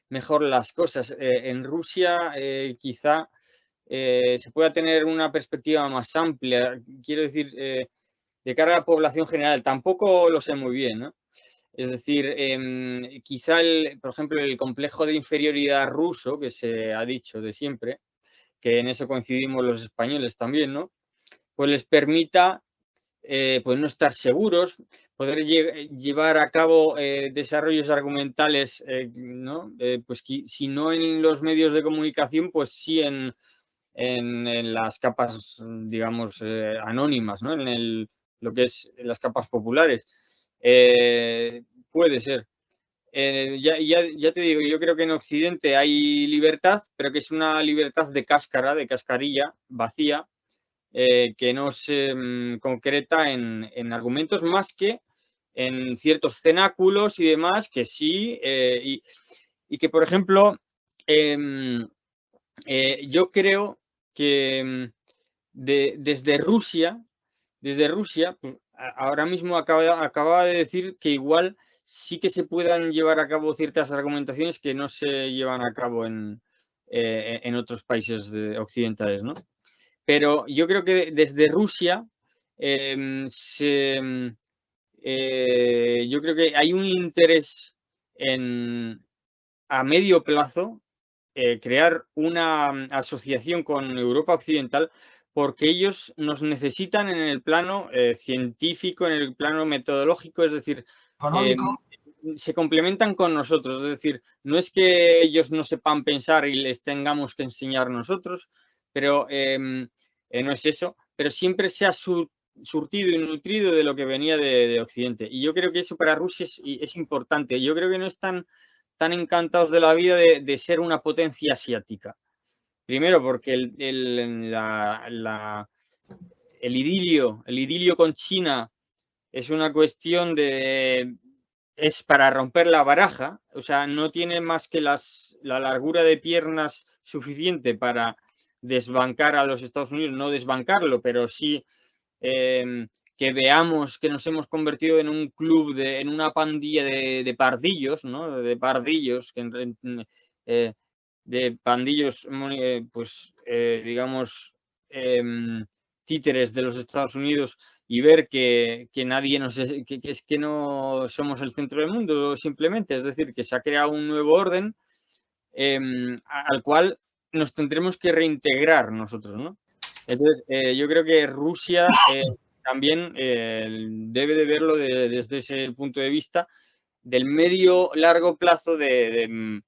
mejor las cosas. En Rusia, quizá se pueda tener una perspectiva más amplia. Quiero decir, de cara a la población general, tampoco lo sé muy bien, ¿no? Es decir, quizá, por ejemplo, el complejo de inferioridad ruso, que se ha dicho de siempre, que en eso coincidimos los españoles también, ¿no? Pues les permita pues no estar seguros, poder llevar a cabo desarrollos argumentales, ¿no? Pues si no en los medios de comunicación, pues sí en las capas, digamos, anónimas, ¿no? Lo que es las capas populares. Puede ser. Ya te digo, yo creo que en Occidente hay libertad, pero que es una libertad de cáscara, de cascarilla, vacía, que no se concreta en argumentos más que en ciertos cenáculos y demás, que sí, y que, por ejemplo, yo creo que desde Rusia, pues, ahora mismo acaba de decir que igual sí que se puedan llevar a cabo ciertas argumentaciones que no se llevan a cabo en otros países occidentales, ¿no? Pero yo creo que desde Rusia yo creo que hay un interés a medio plazo crear una asociación con Europa Occidental porque ellos nos necesitan en el plano científico, en el plano metodológico, es decir, Económico. se complementan con nosotros, es decir, no es que ellos no sepan pensar y les tengamos que enseñar nosotros, pero no es eso, pero siempre se ha surtido y nutrido de lo que venía de Occidente. Y yo creo que eso para Rusia es importante. Yo creo que no están tan encantados de la vida de ser una potencia asiática. Primero porque el idilio con China es una cuestión es para romper la baraja, o sea, no tiene más que la largura de piernas suficiente para desbancar a los Estados Unidos, no desbancarlo, pero sí que veamos que nos hemos convertido en un club, en una pandilla de pardillos, ¿no? De pardillos, de pandillos, pues, digamos, títeres de los Estados Unidos y ver que nadie es que no somos el centro del mundo simplemente, es decir, que se ha creado un nuevo orden al cual nos tendremos que reintegrar nosotros, ¿no? Entonces, yo creo que Rusia también debe de verlo desde ese punto de vista del medio largo plazo de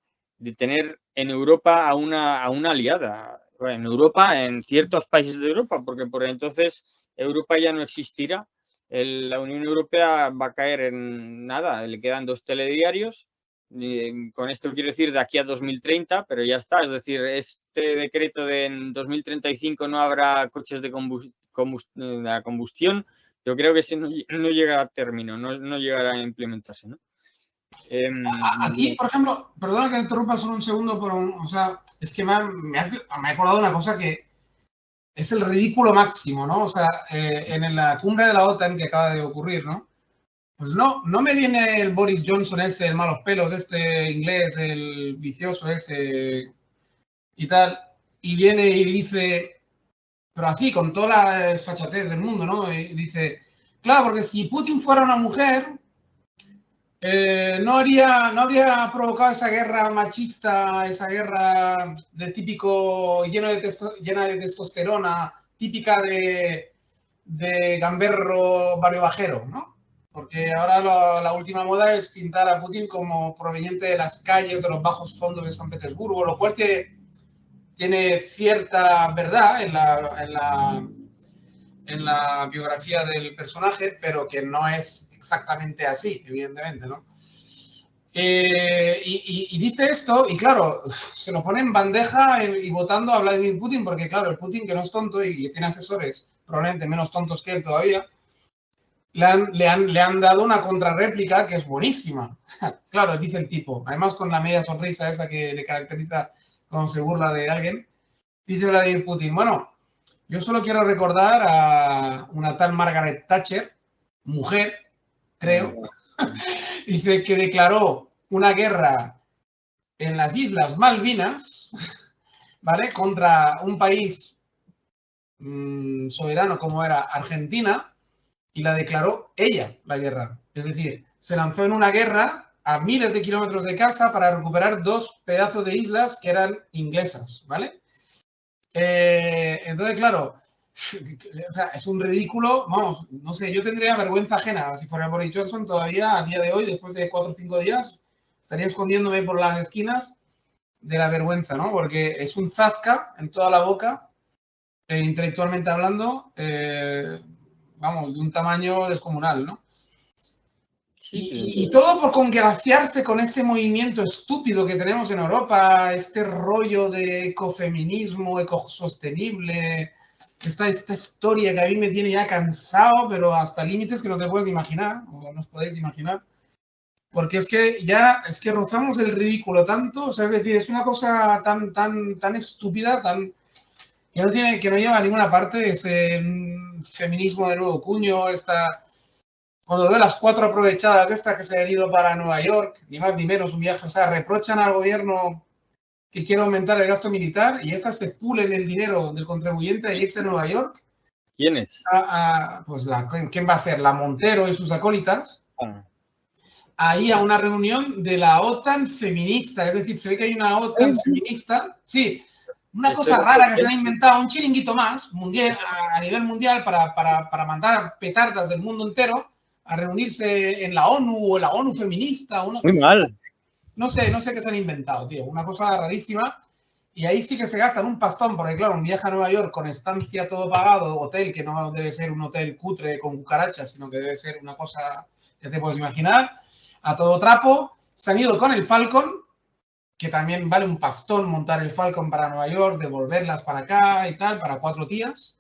tener en Europa a una aliada. En Europa, en ciertos países de Europa, porque por entonces Europa ya no existirá. La Unión Europea va a caer en nada, le quedan 2 telediarios. Con esto quiero decir de aquí a 2030, pero ya está. Es decir, este decreto de en 2035 no habrá coches de combustión. Yo creo que ese no llegará a término, no llegará a implementarse, ¿no? Aquí, por ejemplo, perdona que te interrumpa solo un segundo, pero, o sea, es que me he acordado de una cosa que es el ridículo máximo, ¿no? O sea, en la cumbre de la OTAN que acaba de ocurrir, ¿no? Pues no me viene el Boris Johnson ese, el malos pelos, este inglés, el vicioso ese y tal, y viene y dice, pero así, con toda la desfachatez del mundo, ¿no? Y dice, claro, porque si Putin fuera una mujer, no habría provocado esa guerra machista, esa guerra de típico llena de testosterona, típica de gamberro barrio bajero, ¿no? Porque ahora la última moda es pintar a Putin como proveniente de las calles, de los bajos fondos de San Petersburgo, lo cual tiene cierta verdad en la biografía del personaje, pero que no es exactamente así, evidentemente, ¿no? Y dice esto, y claro, se lo pone en bandeja y votando a Vladimir Putin, porque claro, el Putin, que no es tonto y tiene asesores probablemente menos tontos que él todavía, le han dado una contrarréplica que es buenísima. Claro, dice el tipo, además con la media sonrisa esa que le caracteriza cuando se burla de alguien, dice Vladimir Putin, bueno, yo solo quiero recordar a una tal Margaret Thatcher, mujer, creo, dice que declaró una guerra en las Islas Malvinas, ¿vale? Contra un país soberano como era Argentina, y la declaró ella, la guerra. Es decir, se lanzó en una guerra a miles de kilómetros de casa para recuperar 2 pedazos de islas que eran inglesas, ¿vale? Entonces, claro, o sea, es un ridículo, vamos, no sé, yo tendría vergüenza ajena si fuera Boris Johnson todavía a día de hoy, después de 4 o 5 días, estaría escondiéndome por las esquinas de la vergüenza, ¿no? Porque es un zasca en toda la boca, intelectualmente hablando, vamos, de un tamaño descomunal, ¿no? Sí, Y todo por congraciarse con ese movimiento estúpido que tenemos en Europa, este rollo de ecofeminismo, ecosostenible, esta historia que a mí me tiene ya cansado, pero hasta límites que no te puedes imaginar, o no os podéis imaginar, porque es que ya, es que rozamos el ridículo tanto, o sea, es decir, es una cosa tan estúpida, que no lleva a ninguna parte, ese feminismo de nuevo cuño, cuando veo las 4 aprovechadas de estas que se han ido para Nueva York, ni más ni menos un viaje, o sea, reprochan al gobierno que quiere aumentar el gasto militar y estas se pulen el dinero del contribuyente de irse a Nueva York. ¿Quién es? Pues ¿quién va a ser? La Montero y sus acólitas. Ahí a una reunión de la OTAN feminista, es decir, se ve que hay una OTAN feminista, sí, una cosa rara que se han inventado, un chiringuito más mundial, a nivel mundial para mandar petardas del mundo entero a reunirse en la ONU o la ONU feminista. Muy mal. No sé qué se han inventado, tío, una cosa rarísima. Y ahí sí que se gastan un pastón, porque claro, un viaje a Nueva York con estancia todo pagado, hotel, que no debe ser un hotel cutre con cucarachas, sino que debe ser una cosa, ya te puedes imaginar, a todo trapo. Se han ido con el Falcon, que también vale un pastón montar el Falcon para Nueva York, devolverlas para acá y tal, para 4 días.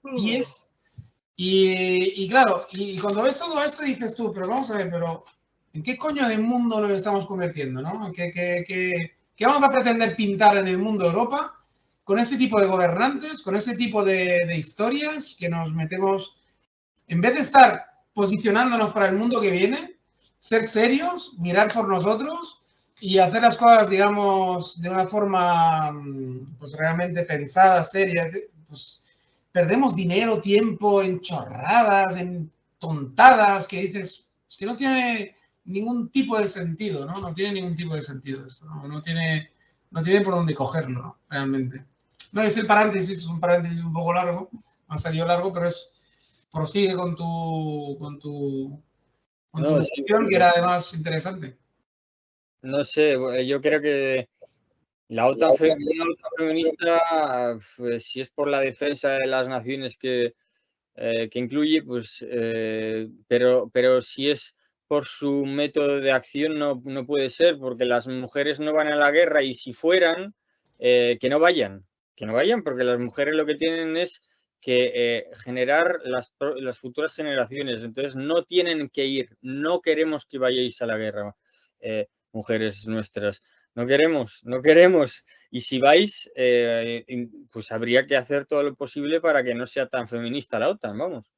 10. Y claro, y cuando ves todo esto dices tú, pero vamos a ver, pero ¿en qué coño de mundo nos estamos convirtiendo, no? ¿Qué vamos a pretender pintar en el mundo de Europa con ese tipo de gobernantes, con ese tipo de historias que nos metemos, en vez de estar posicionándonos para el mundo que viene, ser serios, mirar por nosotros y hacer las cosas, digamos, de una forma pues realmente pensada, seria, pues perdemos dinero, tiempo en chorradas, en tontadas que dices, es que no tiene ningún tipo de sentido, ¿no? No tiene ningún tipo de sentido esto, ¿no? No tiene por dónde cogerlo, ¿no? Realmente. No, es el paréntesis, es un paréntesis un poco largo, ha salido largo, pero prosigue con tu notición, que era además interesante. No sé, yo creo que la OTAN feminista, pues, si es por la defensa de las naciones que incluye, pues, pero si es por su método de acción no puede ser, porque las mujeres no van a la guerra y si fueran, que no vayan, porque las mujeres lo que tienen es que generar las futuras generaciones, entonces no tienen que ir, no queremos que vayáis a la guerra, mujeres nuestras. No queremos. Y si vais, pues habría que hacer todo lo posible para que no sea tan feminista la OTAN, vamos.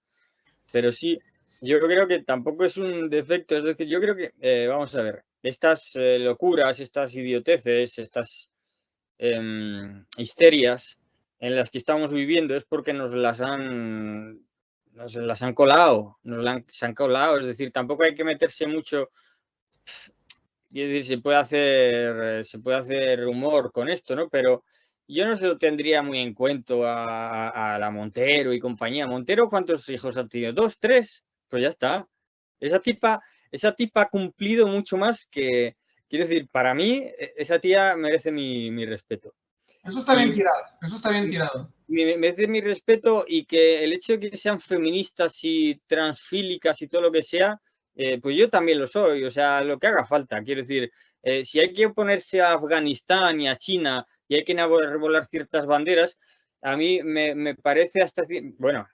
Pero sí, yo creo que tampoco es un defecto, es decir, yo creo que, vamos a ver, estas locuras, estas idioteces, estas histerias en las que estamos viviendo es porque nos las han colado, se han colado. Es decir, tampoco hay que meterse mucho. Es decir, se puede hacer humor con esto, ¿no? Pero yo no se lo tendría muy en cuenta a la Montero y compañía. Montero, ¿cuántos hijos ha tenido? ¿2, 3? Pues ya está. Esa tipa ha cumplido mucho más que, quiero decir, para mí, esa tía merece mi respeto. Eso está bien tirado, eso está bien tirado. Merece mi respeto, y que el hecho de que sean feministas y transfílicas y todo lo que sea, pues yo también lo soy, o sea, lo que haga falta. Quiero decir, si hay que oponerse a Afganistán y a China y hay que revolar ciertas banderas, a mí me parece bueno,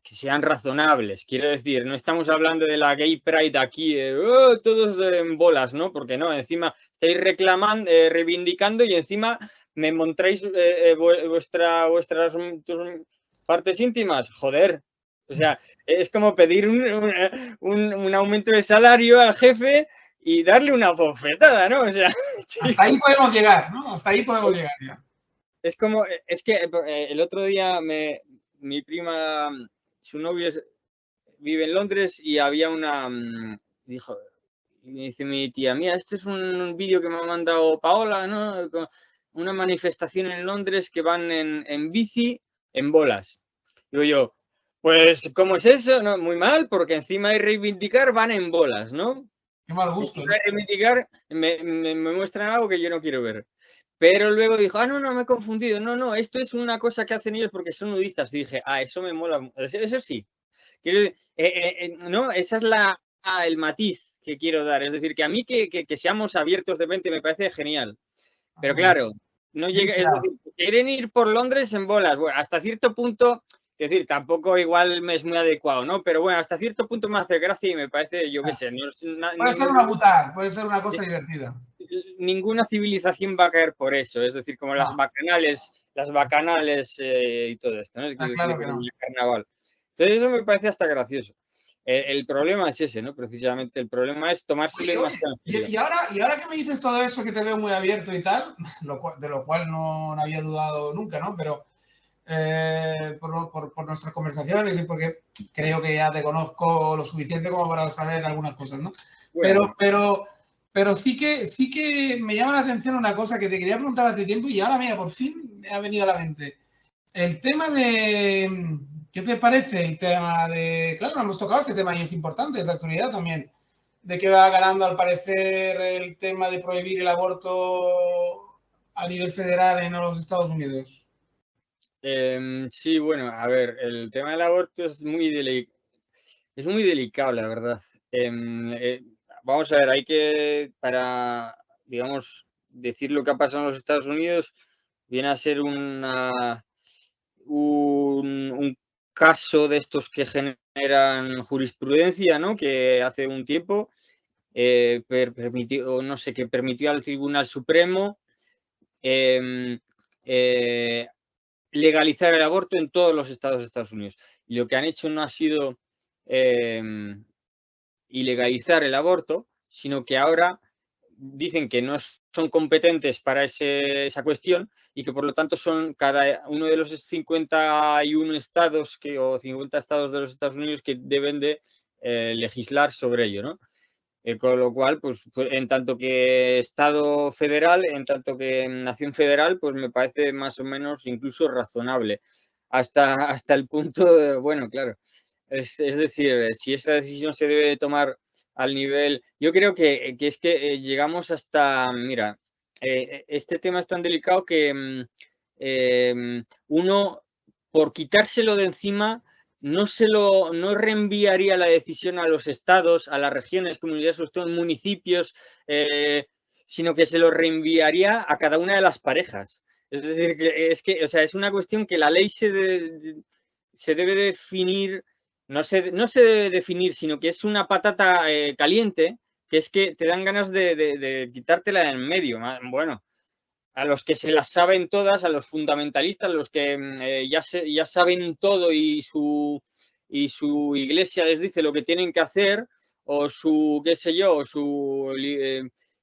que sean razonables. Quiero decir, no estamos hablando de la gay pride aquí, todos en bolas, ¿no? Porque no, encima estáis reclamando, reivindicando, y encima me mostráis vuestras partes íntimas. Joder. O sea, es como pedir un aumento de salario al jefe y darle una bofetada, ¿no? O sea, hasta ahí podemos llegar, ¿no? Hasta ahí podemos llegar ya. Es como, es que el otro día mi prima, su novio vive en Londres, y había dijo, me dice mi tía, mira, esto es un vídeo que me ha mandado Paola, ¿no? Una manifestación en Londres que van en bici, en bolas. Digo yo, pues, ¿cómo es eso? No, muy mal, porque encima de reivindicar van en bolas, ¿no? Qué mal gusto, Encima ¿no? de reivindicar me muestran algo que yo no quiero ver. Pero luego dijo, no, me he confundido. No, esto es una cosa que hacen ellos porque son nudistas. Y dije, eso me mola. Eso sí. No, esa es el matiz que quiero dar. Es decir, que a mí que seamos abiertos de mente me parece genial. Pero claro, no llega, es decir, quieren ir por Londres en bolas. Bueno, hasta cierto punto, es decir, tampoco igual me es muy adecuado, ¿no? Pero bueno, hasta cierto punto me hace gracia y me parece, yo qué sé. Puede ser una putada, puede ser una cosa divertida. Ninguna civilización va a caer por eso. Es decir, como las bacanales y todo esto, ¿no? Es decir, claro que no. el carnaval. Entonces eso me parece hasta gracioso. El problema es ese, ¿no? Precisamente el problema es tomárselo demasiado en serio. Y ahora que me dices todo eso, que te veo muy abierto y tal, de lo cual no había dudado nunca, ¿no? Pero por nuestras conversaciones y porque creo que ya te conozco lo suficiente como para saber algunas cosas, ¿no? Bueno. Pero sí que me llama la atención una cosa que te quería preguntar hace tiempo y ahora, mira, por fin me ha venido a la mente. El tema de... ¿Qué te parece el tema de... Claro, no hemos tocado ese tema y es importante, es de actualidad también. De que va ganando, al parecer, el tema de prohibir el aborto a nivel federal en los Estados Unidos. Sí, bueno, a ver, el tema del aborto es muy delicado, la verdad. Vamos a ver, hay que, para, digamos, decir lo que ha pasado en los Estados Unidos, viene a ser un caso de estos que generan jurisprudencia, ¿no? Que hace un tiempo permitió, no sé, que permitió al Tribunal Supremo legalizar el aborto en todos los estados de Estados Unidos. Y lo que han hecho no ha sido ilegalizar el aborto, sino que ahora dicen que no son competentes para esa cuestión y que por lo tanto son cada uno de los 51 estados o 50 estados de los Estados Unidos que deben de legislar sobre ello, ¿no? Con lo cual, pues en tanto que Estado federal, en tanto que nación federal, pues me parece más o menos incluso razonable. Hasta el punto de, bueno, claro, es decir, si esa decisión se debe tomar al nivel... Yo creo que es que llegamos hasta, mira, este tema es tan delicado que uno, por quitárselo de encima, no reenviaría la decisión a los estados, a las regiones, comunidades autónomas, municipios, sino que se lo reenviaría a cada una de las parejas. Es decir, o sea, es una cuestión que la ley se debe definir, no se debe definir, sino que es una patata caliente, que es que te dan ganas de quitártela de en medio. Bueno, a los que se las saben todas, a los fundamentalistas, a los que ya saben todo y su iglesia les dice lo que tienen que hacer, o su, qué sé yo,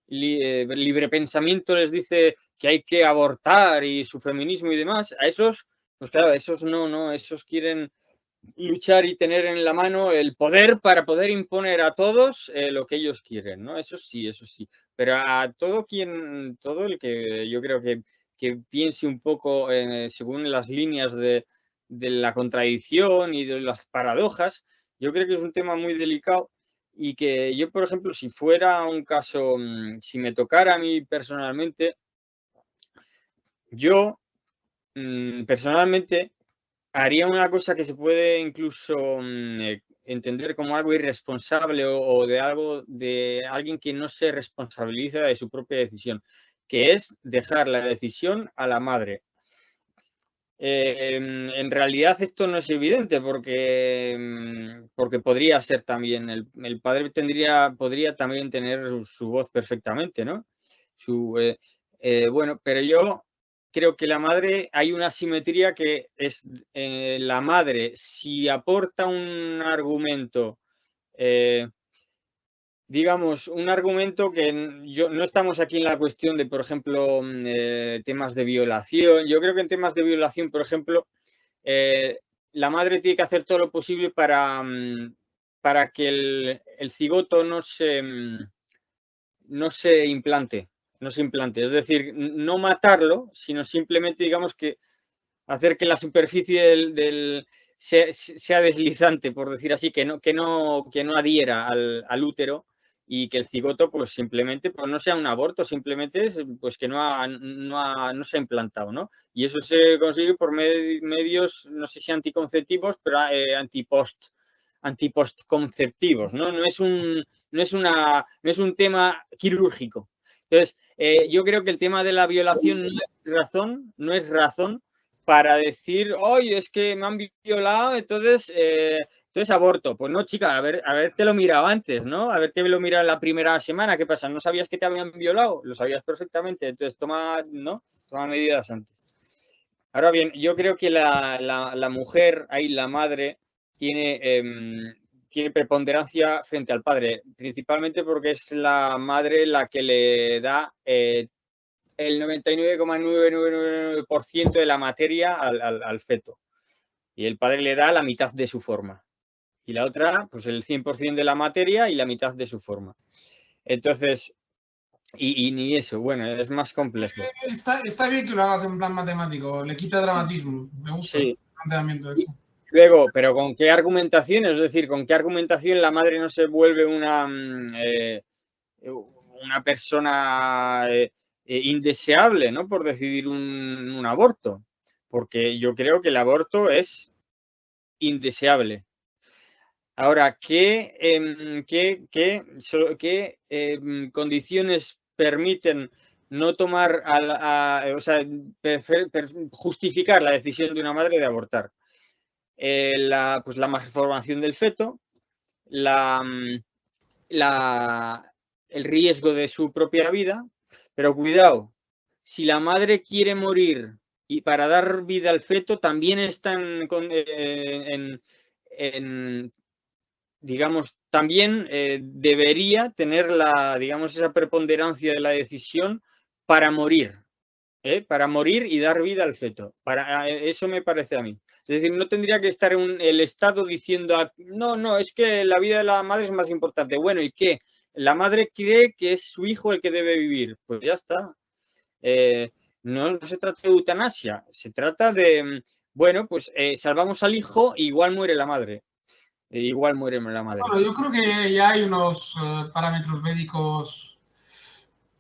libre pensamiento les dice que hay que abortar y su feminismo y demás, a esos, pues claro, esos no, esos quieren luchar y tener en la mano el poder para poder imponer a todos lo que ellos quieren, ¿no? Eso sí, pero a todo el que yo creo que piense un poco según las líneas de la contradicción y de las paradojas, yo creo que es un tema muy delicado y que yo, por ejemplo, si fuera un caso, si me tocara a mí personalmente, yo personalmente haría una cosa que se puede incluso entender como algo irresponsable o de algo de alguien que no se responsabiliza de su propia decisión, que es dejar la decisión a la madre. En realidad esto no es evidente porque podría ser también, el padre podría también tener su voz perfectamente, ¿no? Bueno, pero yo creo que la madre, hay una simetría que es la madre, si aporta un argumento, digamos, un argumento que no estamos aquí en la cuestión de, por ejemplo, temas de violación. Yo creo que en temas de violación, por ejemplo, la madre tiene que hacer todo lo posible para que el cigoto no se implante. Es decir, no matarlo, sino simplemente, digamos, que hacer que la superficie sea deslizante, por decir así, que no adhiera al útero y que el cigoto pues simplemente pues, no sea un aborto, simplemente pues que no se ha implantado, ¿no? Y eso se consigue por medios, no sé si anticonceptivos, pero antipostconceptivos, ¿no? No es un tema quirúrgico. Entonces, yo creo que el tema de la violación no es razón para decir, oye, es que me han violado, entonces aborto. Pues no, chica, haberte lo mirado antes, ¿no? Haberte lo mirado en la primera semana. ¿Qué pasa? ¿No sabías que te habían violado? Lo sabías perfectamente. Entonces toma medidas antes. Ahora bien, yo creo que la mujer, ahí la madre, tiene preponderancia frente al padre, principalmente porque es la madre la que le da el 99,999% de la materia al feto. Y el padre le da la mitad de su forma. Y la otra, pues el 100% de la materia y la mitad de su forma. Entonces, y ni eso, bueno, es más complejo. Está bien que lo hagas en plan matemático, le quita dramatismo. Me gusta el planteamiento de eso. Luego, pero ¿con qué argumentación? Es decir, ¿con qué argumentación la madre no se vuelve una persona indeseable, ¿no? Por decidir un aborto. Porque yo creo que el aborto es indeseable. Ahora, ¿qué condiciones permiten no tomar, justificar la decisión de una madre de abortar? Pues la malformación del feto, el riesgo de su propia vida, pero cuidado, si la madre quiere morir y para dar vida al feto también está digamos, también debería tener esa preponderancia de la decisión para morir, para morir y dar vida al feto. Eso me parece a mí. Es decir, no tendría que estar el Estado diciendo, no, es que la vida de la madre es más importante. Bueno, ¿y qué? La madre cree que es su hijo el que debe vivir. Pues ya está. No se trata de eutanasia, se trata de, bueno, pues salvamos al hijo, igual muere la madre. Igual muere la madre. Bueno, yo creo que ya hay unos parámetros médicos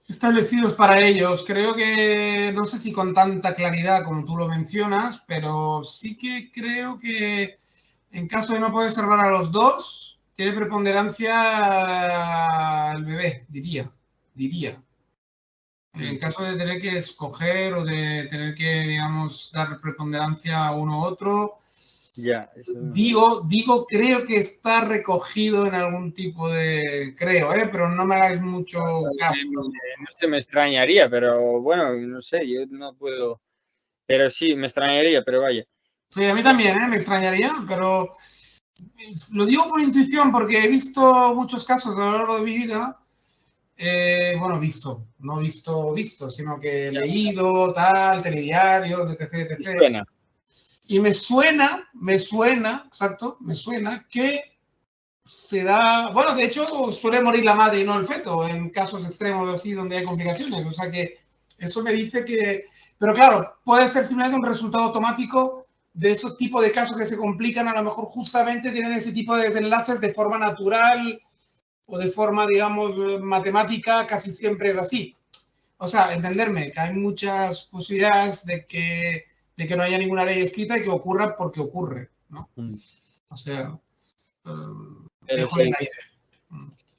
establecidos para ellos. Creo que, no sé si con tanta claridad como tú lo mencionas, pero sí que creo que en caso de no poder salvar a los dos, tiene preponderancia el bebé, diría. En caso de tener que escoger o de tener que, digamos, dar preponderancia a uno u otro, digo, creo que está recogido en algún tipo de... Creo, pero no me hagáis mucho caso. No se me extrañaría, pero bueno, no sé, yo no puedo... Pero sí, me extrañaría, pero vaya. Sí, a mí también, me extrañaría, pero lo digo por intuición porque he visto muchos casos a lo largo de mi vida Bueno, no visto, sino que he leído, tal, telediarios, etc, etc. Suena. Y me suena, exacto, me suena que se da, bueno, de hecho suele morir la madre y no el feto en casos extremos así donde hay complicaciones, o sea que eso me dice que, pero claro, puede ser simplemente un resultado automático de esos tipos de casos que se complican, a lo mejor justamente tienen ese tipo de desenlaces de forma natural o de forma, digamos, matemática, casi siempre es así. O sea, entenderme, que hay muchas posibilidades de que no haya ninguna ley escrita y que ocurra porque ocurre, ¿no? O sea, dejo en el aire.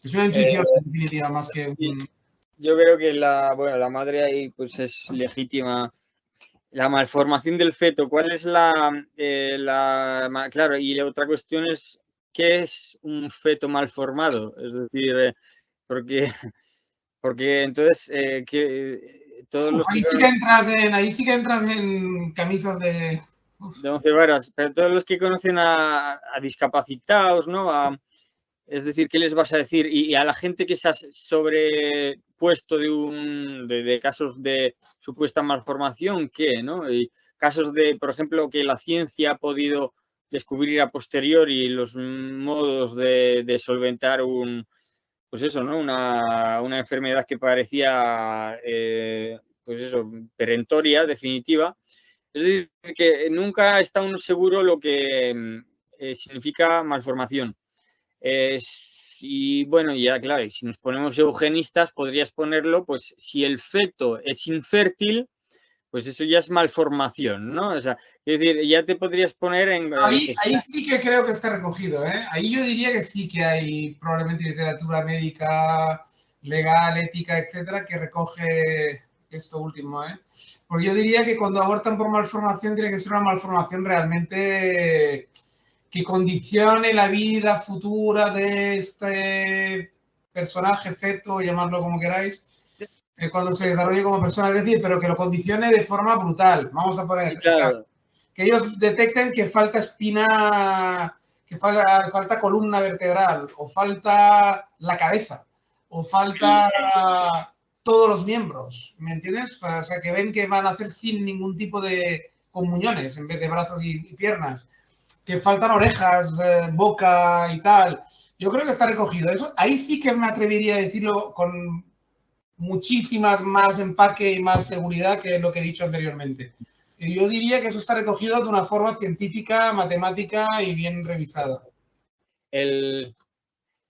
Es una intuición en definitiva, más que un... Yo creo que la madre ahí pues es legítima. La malformación del feto, ¿cuál es claro, y la otra cuestión es, ¿qué es un feto malformado? Es decir, porque entonces, todos los ahí sí que entras en camisas de... de 11 varas, pero todos los que conocen a discapacitados, ¿no? Es decir, ¿qué les vas a decir? Y a la gente que se ha sobrepuesto de casos de supuesta malformación, ¿qué? ¿No? Y casos de, por ejemplo, que la ciencia ha podido descubrir a posteriori los modos de solventar pues eso, ¿no? Una enfermedad que parecía, pues eso, perentoria, definitiva. Es decir, que nunca está uno seguro lo que significa malformación. Y bueno, ya claro, si nos ponemos eugenistas, podrías ponerlo, pues si el feto es infértil, pues eso ya es malformación, ¿no? O sea, es decir, ya te podrías poner en... Ahí sí que creo que está recogido, ¿eh? Ahí yo diría que sí que hay probablemente literatura médica, legal, ética, etcétera, que recoge esto último, ¿eh? Porque yo diría que cuando abortan por malformación tiene que ser una malformación realmente que condicione la vida futura de este personaje, feto, llamarlo como queráis, cuando se desarrolle como persona, es decir, pero que lo condicione de forma brutal. Vamos a poner el caso. Que ellos detecten que falta espina, que falta columna vertebral, o falta la cabeza, o falta todos los miembros, ¿me entiendes? O sea, que ven que van a hacer sin ningún tipo de comuniones en vez de brazos y piernas, que faltan orejas, boca y tal. Yo creo que está recogido eso. Ahí sí que me atrevería a decirlo con muchísimas más empaque y más seguridad que lo que he dicho anteriormente. Yo diría que eso está recogido de una forma científica, matemática y bien revisada. El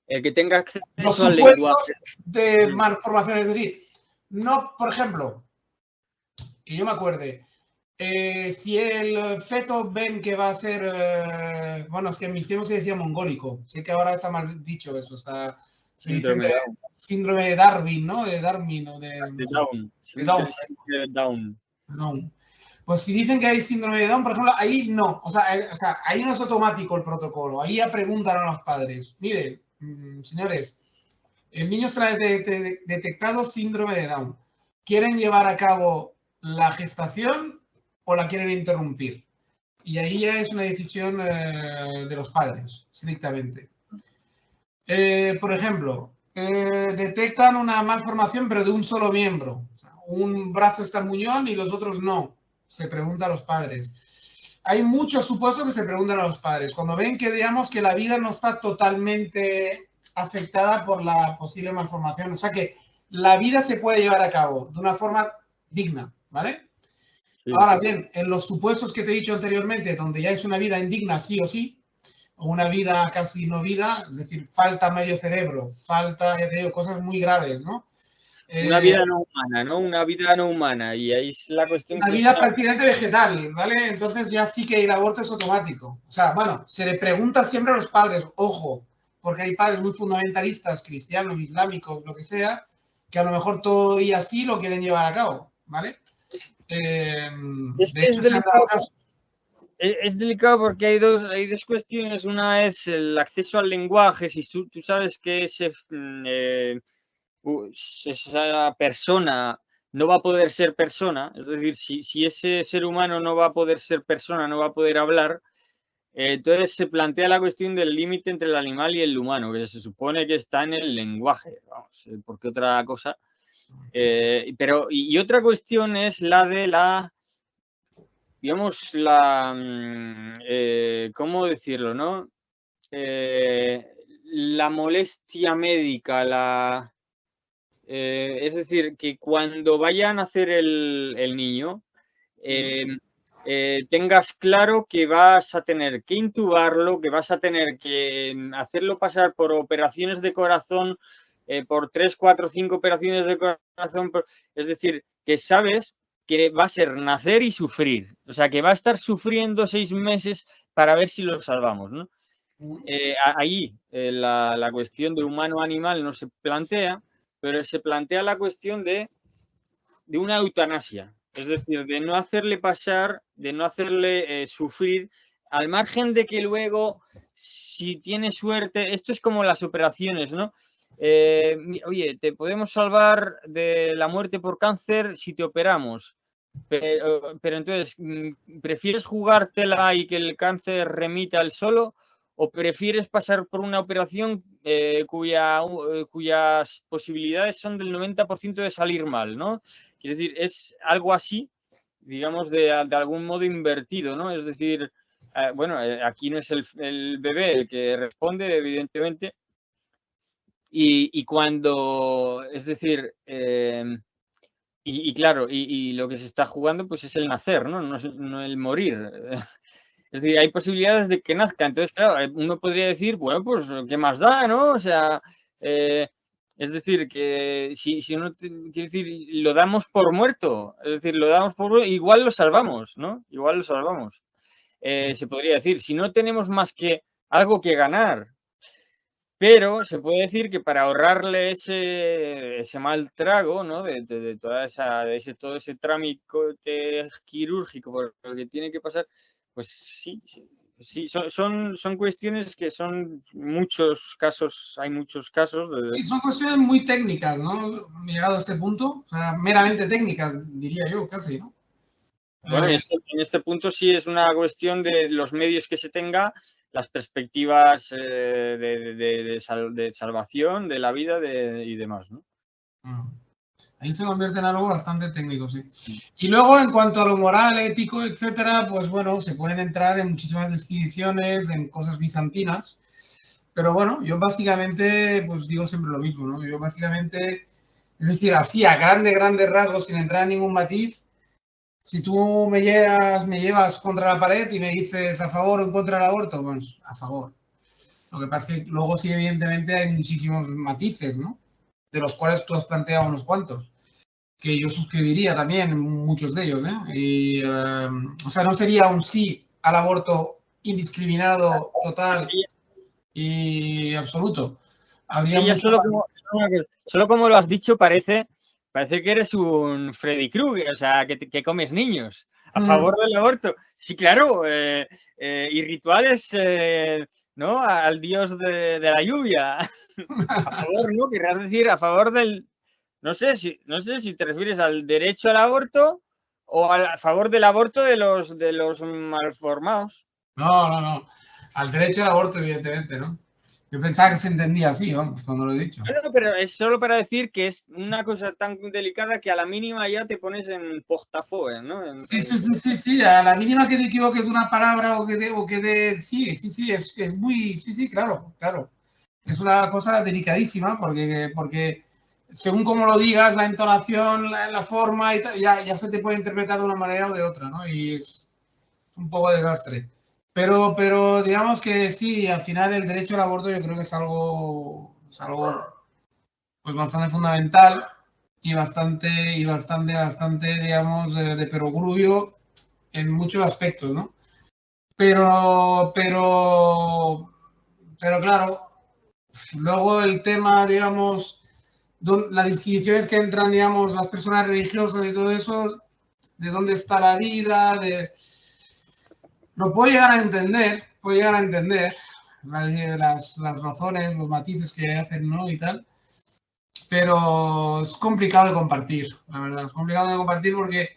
que tenga acceso los al supuestos lenguaje de malformaciones, es decir, no, por ejemplo, que yo me acuerde, si el feto ven que va a ser, bueno, es que en mis tiempos se decía mongólico, sé que ahora está mal dicho eso, está, se dice síndrome de Darwin, ¿no? De Darwin o de Down. De Down. Down. Pues si dicen que hay síndrome de Down, por ejemplo, ahí no, o sea, ahí no es automático el protocolo, ahí ya preguntan a los padres, mire, señores, el niño se le ha detectado síndrome de Down, ¿quieren llevar a cabo la gestación o la quieren interrumpir? Y ahí ya es una decisión de los padres, estrictamente. Por ejemplo, detectan una malformación, pero de un solo miembro. O sea, un brazo está en muñón y los otros no. Se pregunta a los padres. Hay muchos supuestos que se preguntan a los padres. Cuando ven que, digamos, que la vida no está totalmente afectada por la posible malformación. O sea que la vida se puede llevar a cabo de una forma digna, ¿vale? Sí. Ahora bien, en los supuestos que te he dicho anteriormente, donde ya es una vida indigna sí o sí, o una vida casi no vida, es decir, falta medio cerebro, falta, ya te digo, cosas muy graves, ¿no? Una vida no humana, ¿no? Una vida no humana, y ahí es la cuestión. Una vida prácticamente vegetal, ¿vale? Entonces ya sí que el aborto es automático. O sea, bueno, se le pregunta siempre a los padres, ojo, porque hay padres muy fundamentalistas, cristianos, islámicos, lo que sea, que a lo mejor todo y así lo quieren llevar a cabo, ¿vale? Es delicado porque hay dos cuestiones. Una es el acceso al lenguaje. Si tú sabes que esa persona no va a poder ser persona, es decir, si ese ser humano no va a poder ser persona, no va a poder hablar, Entonces se plantea la cuestión del límite entre el animal y el humano, que se supone que está en el lenguaje, vamos, porque otra cosa. Pero, y otra cuestión es la de la, digamos, ¿cómo decirlo, no? La molestia médica, es decir, que cuando vaya a nacer el niño, tengas claro que vas a tener que intubarlo, que vas a tener que hacerlo pasar por operaciones de corazón, por 3, 4, 5 operaciones de corazón, es decir, que sabes que va a ser nacer y sufrir, o sea, que va a estar sufriendo 6 meses para ver si lo salvamos, ¿no? Ahí la cuestión de humano-animal no se plantea, pero se plantea la cuestión de una eutanasia, es decir, de no hacerle pasar, de no hacerle sufrir, al margen de que luego, si tiene suerte, esto es como las operaciones, ¿no? Oye, te podemos salvar de la muerte por cáncer si te operamos, pero entonces, ¿prefieres jugártela y que el cáncer remita al solo? ¿O prefieres pasar por una operación cuyas posibilidades son del 90% de salir mal, ¿no? Quiere decir, es algo así, digamos, de algún modo invertido, ¿no? Es decir, bueno, aquí no es el bebé el que responde, evidentemente, y cuando, es decir, y claro, y lo que se está jugando pues es el nacer, ¿no? No el morir. Es decir, hay posibilidades de que nazca. Entonces, claro, uno podría decir, bueno, pues, ¿qué más da, no? O sea, es decir, que si uno quiere decir, lo damos por muerto, es decir, lo damos por muerto, igual lo salvamos, ¿no? Igual lo salvamos. Se podría decir, si no tenemos más que algo que ganar, pero se puede decir que para ahorrarle ese mal trago, ¿no? De toda todo ese trámite quirúrgico por el que tiene que pasar, pues sí, son cuestiones que son muchos casos, hay muchos casos. Sí, son cuestiones muy técnicas, ¿no? Llegado a este punto, o sea, meramente técnicas, diría yo, casi, ¿no? Bueno, en este punto sí es una cuestión de los medios que se tenga, las perspectivas de salvación de la vida y demás, ¿no? Ahí se convierte en algo bastante técnico, sí. Y luego, en cuanto a lo moral, ético, etcétera, pues bueno, se pueden entrar en muchísimas descripciones, en cosas bizantinas. Pero bueno, yo básicamente, pues digo siempre lo mismo, ¿no? Yo básicamente, es decir, así a grandes rasgos, sin entrar en ningún matiz, si tú me llevas contra la pared y me dices a favor o en contra del aborto, pues a favor. Lo que pasa es que luego sí, evidentemente, hay muchísimos matices, ¿no? De los cuales tú has planteado unos cuantos, que yo suscribiría también, muchos de ellos, ¿eh? Y, o sea, no sería un sí al aborto indiscriminado, total y absoluto. Habría Ella solo como lo has dicho, parece que eres un Freddy Krueger, o sea, que comes niños. A favor del aborto. Sí, claro. Y rituales, ¿no? Al dios de la lluvia. A favor, ¿no? Querrás decir a favor del. No sé si te refieres al derecho al aborto o a favor del aborto de los malformados. No. Al derecho al aborto, evidentemente, ¿no? Yo pensaba que se entendía así, vamos, cuando lo he dicho. Bueno, pero es solo para decir que es una cosa tan delicada que a la mínima ya te pones en portafoe, ¿no? Sí. A la mínima que te equivoques de una palabra sí, es muy, sí, claro. Es una cosa delicadísima porque según como lo digas, la entonación, la forma y tal, ya se te puede interpretar de una manera o de otra, ¿no? Y es un poco desastre. Pero digamos que sí, al final el derecho al aborto yo creo que es algo pues bastante fundamental y bastante, digamos, de perogrullo en muchos aspectos, ¿no? Pero claro, luego el tema, digamos, las disquisiciones que entran, digamos, las personas religiosas y todo eso, de dónde está la vida, lo puedo llegar a entender, las razones, los matices que hacen, ¿no? Y tal, pero es complicado de compartir, la verdad, es complicado de compartir porque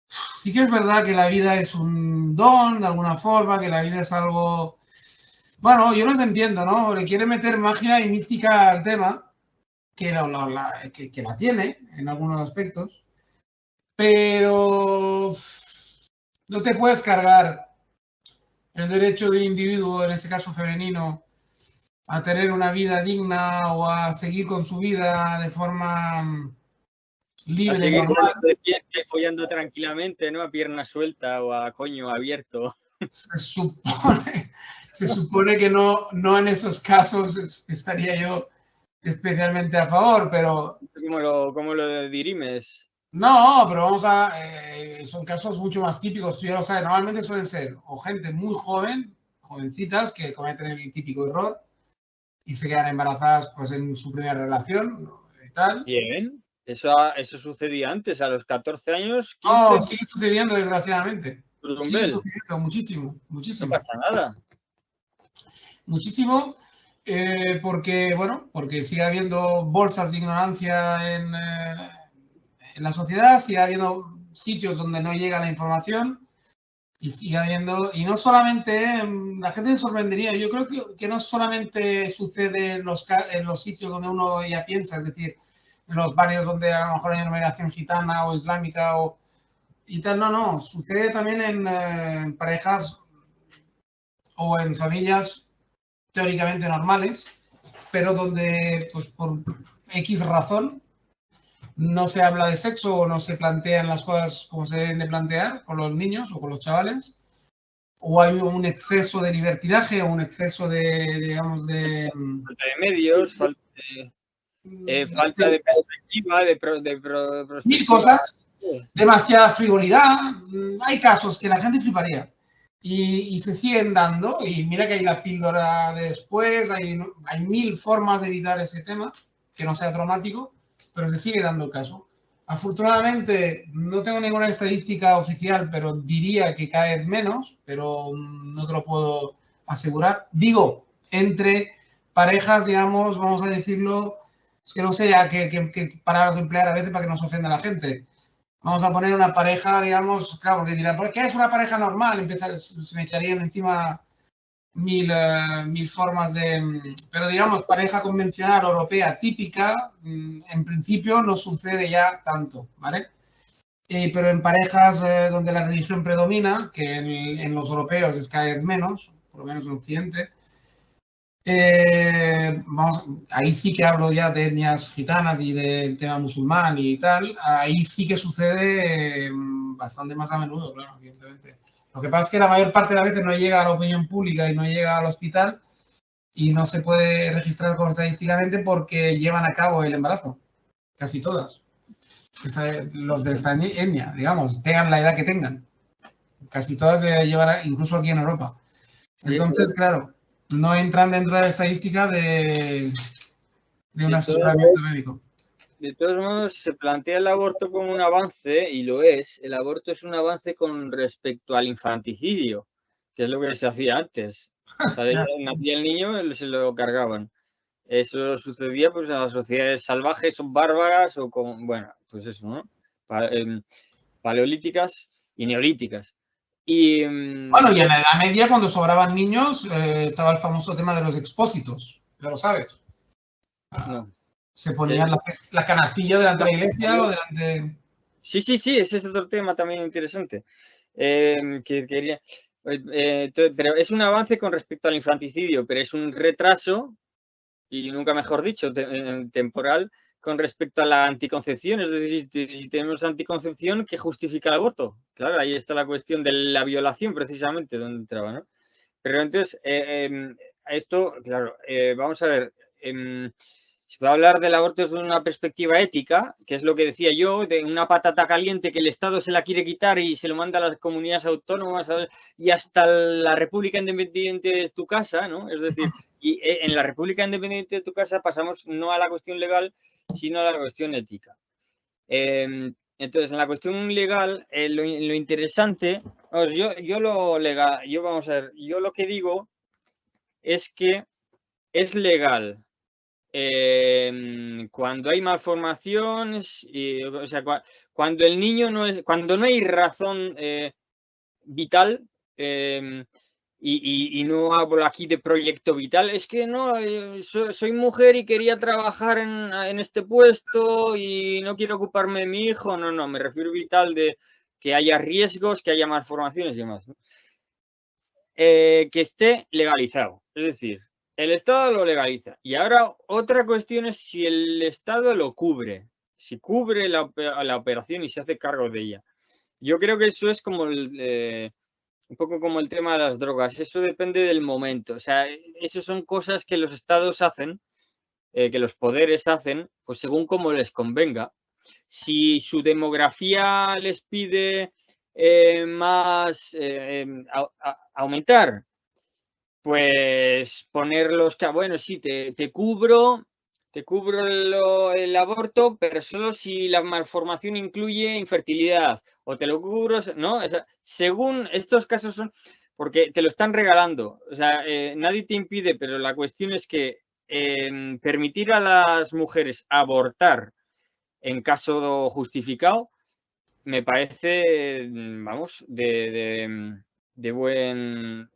sí que es verdad que la vida es un don, de alguna forma, que la vida es algo... Bueno, yo los entiendo, ¿no? Le quiere meter magia y mística al tema, que la tiene en algunos aspectos, pero no te puedes cargar el derecho del individuo, en este caso femenino, a tener una vida digna o a seguir con su vida de forma A libre, seguir normal. saliendo de fiesta y follando tranquilamente, ¿no? A pierna suelta o a coño abierto. Se supone que no en esos casos estaría yo especialmente a favor, pero ¿Cómo lo dirimes? no, pero vamos a, son casos mucho más típicos, tú ya lo sabes, normalmente suelen ser o gente muy joven, jovencitas, que cometen el típico error y se quedan embarazadas pues en su primera relación y tal. Bien. Eso sucedía antes, a los 14 años, 15, No, sigue sucediendo desgraciadamente. Sigue Rumbel. sucediendo muchísimo, No muchísimo. pasa nada. Muchísimo, porque, bueno, porque sigue habiendo bolsas de ignorancia en la sociedad, sigue habiendo sitios donde no llega la información y sigue habiendo, y no solamente, la gente se sorprendería, yo creo que no solamente sucede en los sitios donde uno ya piensa, es decir, en los barrios donde a lo mejor hay numeración gitana o islámica o y tal, no, sucede también en parejas o en familias teóricamente normales, pero donde, pues por X razón, no se habla de sexo o no se plantean las cosas como se deben de plantear con los niños o con los chavales, o hay un exceso de libertinaje o un exceso de, digamos, de... Falta de medios, falta de perspectiva, de mil perspectiva. cosas, demasiada frivolidad. Hay casos que la gente fliparía y se siguen dando. Y mira que hay la píldora de después, hay mil formas de evitar ese tema, que no sea traumático, pero se sigue dando el caso. Afortunadamente, no tengo ninguna estadística oficial, pero diría que cada vez menos, pero no te lo puedo asegurar. Digo, entre parejas, digamos, vamos a decirlo, es que no sé ya qué palabras emplear a veces para que no se ofenda a la gente. Vamos a poner una pareja, digamos, claro, porque dirán, ¿por qué es una pareja normal? Se me echarían encima mil formas de... Pero digamos, pareja convencional europea típica, en principio no sucede ya tanto, ¿vale? Pero en parejas donde la religión predomina, que en los europeos es cada vez menos, por lo menos en Occidente, vamos, ahí sí que hablo ya de etnias gitanas y del tema musulmán y tal, ahí sí que sucede bastante más a menudo, claro, evidentemente. Lo que pasa es que la mayor parte de las veces no llega a la opinión pública y no llega al hospital y no se puede registrar como estadísticamente porque llevan a cabo el embarazo, casi todas. Los de esta etnia, digamos, tengan la edad que tengan. Casi todas llevan, incluso aquí en Europa. Entonces, claro, no entran dentro de la estadística de un asesoramiento médico. De todos modos, se plantea el aborto como un avance, y lo es. El aborto es un avance con respecto al infanticidio, que es lo que se hacía antes. O sea, nacía el niño, se lo cargaban. Eso sucedía pues en las sociedades salvajes o bárbaras o con, bueno, pues eso, ¿no? Paleolíticas y neolíticas. Y, bueno, y en la Edad Media, cuando sobraban niños, estaba el famoso tema de los expósitos, ya lo sabes. No. Se ponían la canastilla delante de la iglesia o delante... Sí, ese es otro tema también interesante. Que quería... pero es un avance con respecto al infanticidio, pero es un retraso, y nunca mejor dicho, temporal, con respecto a la anticoncepción. Es decir, si tenemos anticoncepción, ¿qué justifica el aborto? Claro, ahí está la cuestión de la violación, precisamente, donde entraba, ¿no? Pero entonces, esto, claro, vamos a ver, se puede hablar del aborto desde una perspectiva ética, que es lo que decía yo, de una patata caliente que el Estado se la quiere quitar y se lo manda a las comunidades autónomas y hasta la República Independiente de tu casa, ¿no? Es decir, y en la República Independiente de tu casa pasamos no a la cuestión legal, sino a la cuestión ética. Entonces, en la cuestión legal, lo interesante, yo lo legal, vamos a ver, yo lo que digo es que es legal cuando hay malformaciones, o sea, cuando el niño cuando no hay razón vital, y no hablo aquí de proyecto vital, es que no, soy mujer y quería trabajar en este puesto y no quiero ocuparme de mi hijo. No, me refiero vital de que haya riesgos, que haya malformaciones y demás, ¿no? Que esté legalizado, es decir, el Estado lo legaliza. Y ahora otra cuestión es si el Estado lo cubre, si cubre la operación y se hace cargo de ella. Yo creo que eso es como un poco como el tema de las drogas, eso depende del momento. O sea, eso son cosas que los estados hacen, que los poderes hacen, pues según como les convenga. Si su demografía les pide más aumentar, pues ponerlos, bueno, sí, te cubro el aborto, pero solo si la malformación incluye infertilidad, o te lo cubro, ¿no? O sea, según estos casos son, porque te lo están regalando, o sea, nadie te impide, pero la cuestión es que permitir a las mujeres abortar en caso justificado, me parece, vamos, de buen...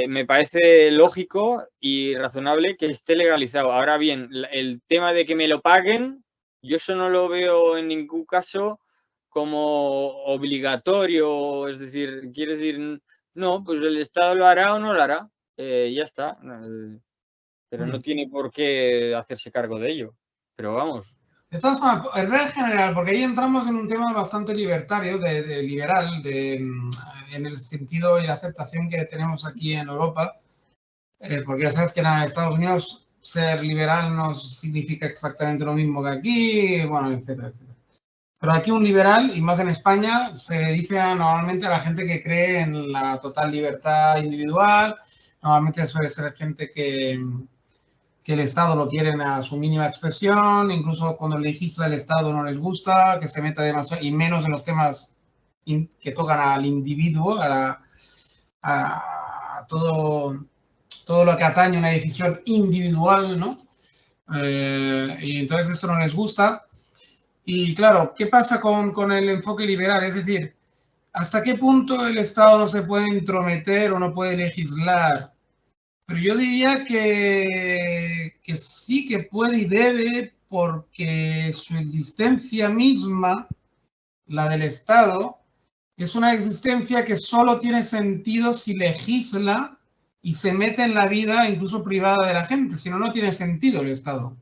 me parece lógico y razonable que esté legalizado. Ahora bien, el tema de que me lo paguen, yo eso no lo veo en ningún caso como obligatorio. Es decir, quiere decir, no, pues el Estado lo hará o no lo hará. Ya está. Pero no tiene por qué hacerse cargo de ello. Pero vamos. De todas formas, en regla general, porque ahí entramos en un tema bastante libertario, de liberal, en el sentido y la aceptación que tenemos aquí en Europa, porque ya sabes que en Estados Unidos ser liberal no significa exactamente lo mismo que aquí, bueno, etcétera, etcétera. Pero aquí un liberal, y más en España, se dice normalmente a la gente que cree en la total libertad individual. Normalmente suele ser gente que el Estado lo quieren a su mínima expresión, incluso cuando legisla el Estado no les gusta, que se meta demasiado, y menos en los temas que tocan al individuo, a todo lo que atañe a una decisión individual, ¿no? Y entonces esto no les gusta. Y claro, ¿qué pasa con el enfoque liberal? Es decir, ¿hasta qué punto el Estado no se puede entrometer o no puede legislar? Pero yo diría que sí que puede y debe, porque su existencia misma, la del Estado, es una existencia que solo tiene sentido si legisla y se mete en la vida incluso privada de la gente, si no, no tiene sentido el Estado.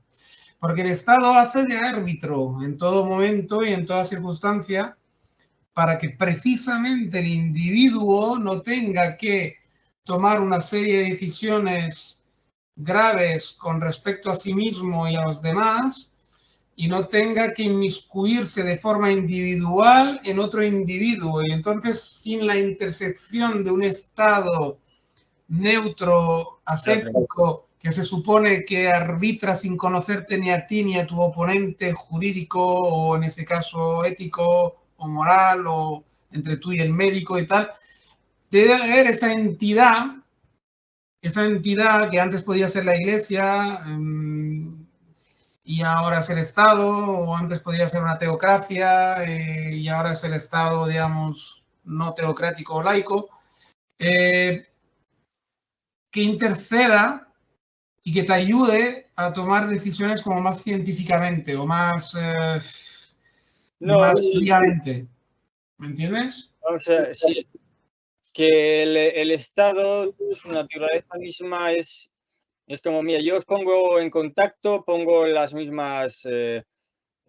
Porque el Estado hace de árbitro en todo momento y en toda circunstancia para que precisamente el individuo no tenga que tomar una serie de decisiones graves con respecto a sí mismo y a los demás, y no tenga que inmiscuirse de forma individual en otro individuo. Y entonces, sin la intersección de un Estado neutro, aséptico, que se supone que arbitra sin conocerte ni a ti ni a tu oponente jurídico, o en ese caso ético o moral, o entre tú y el médico y tal, debe haber esa entidad que antes podía ser la Iglesia, y ahora es el Estado, o antes podía ser una teocracia, y ahora es el Estado, digamos, no teocrático o laico, que interceda y que te ayude a tomar decisiones como más científicamente o más fríamente. ¿Me entiendes? O sea, sí, que el Estado, su naturaleza misma es como, mira, yo os pongo en contacto, pongo las mismas,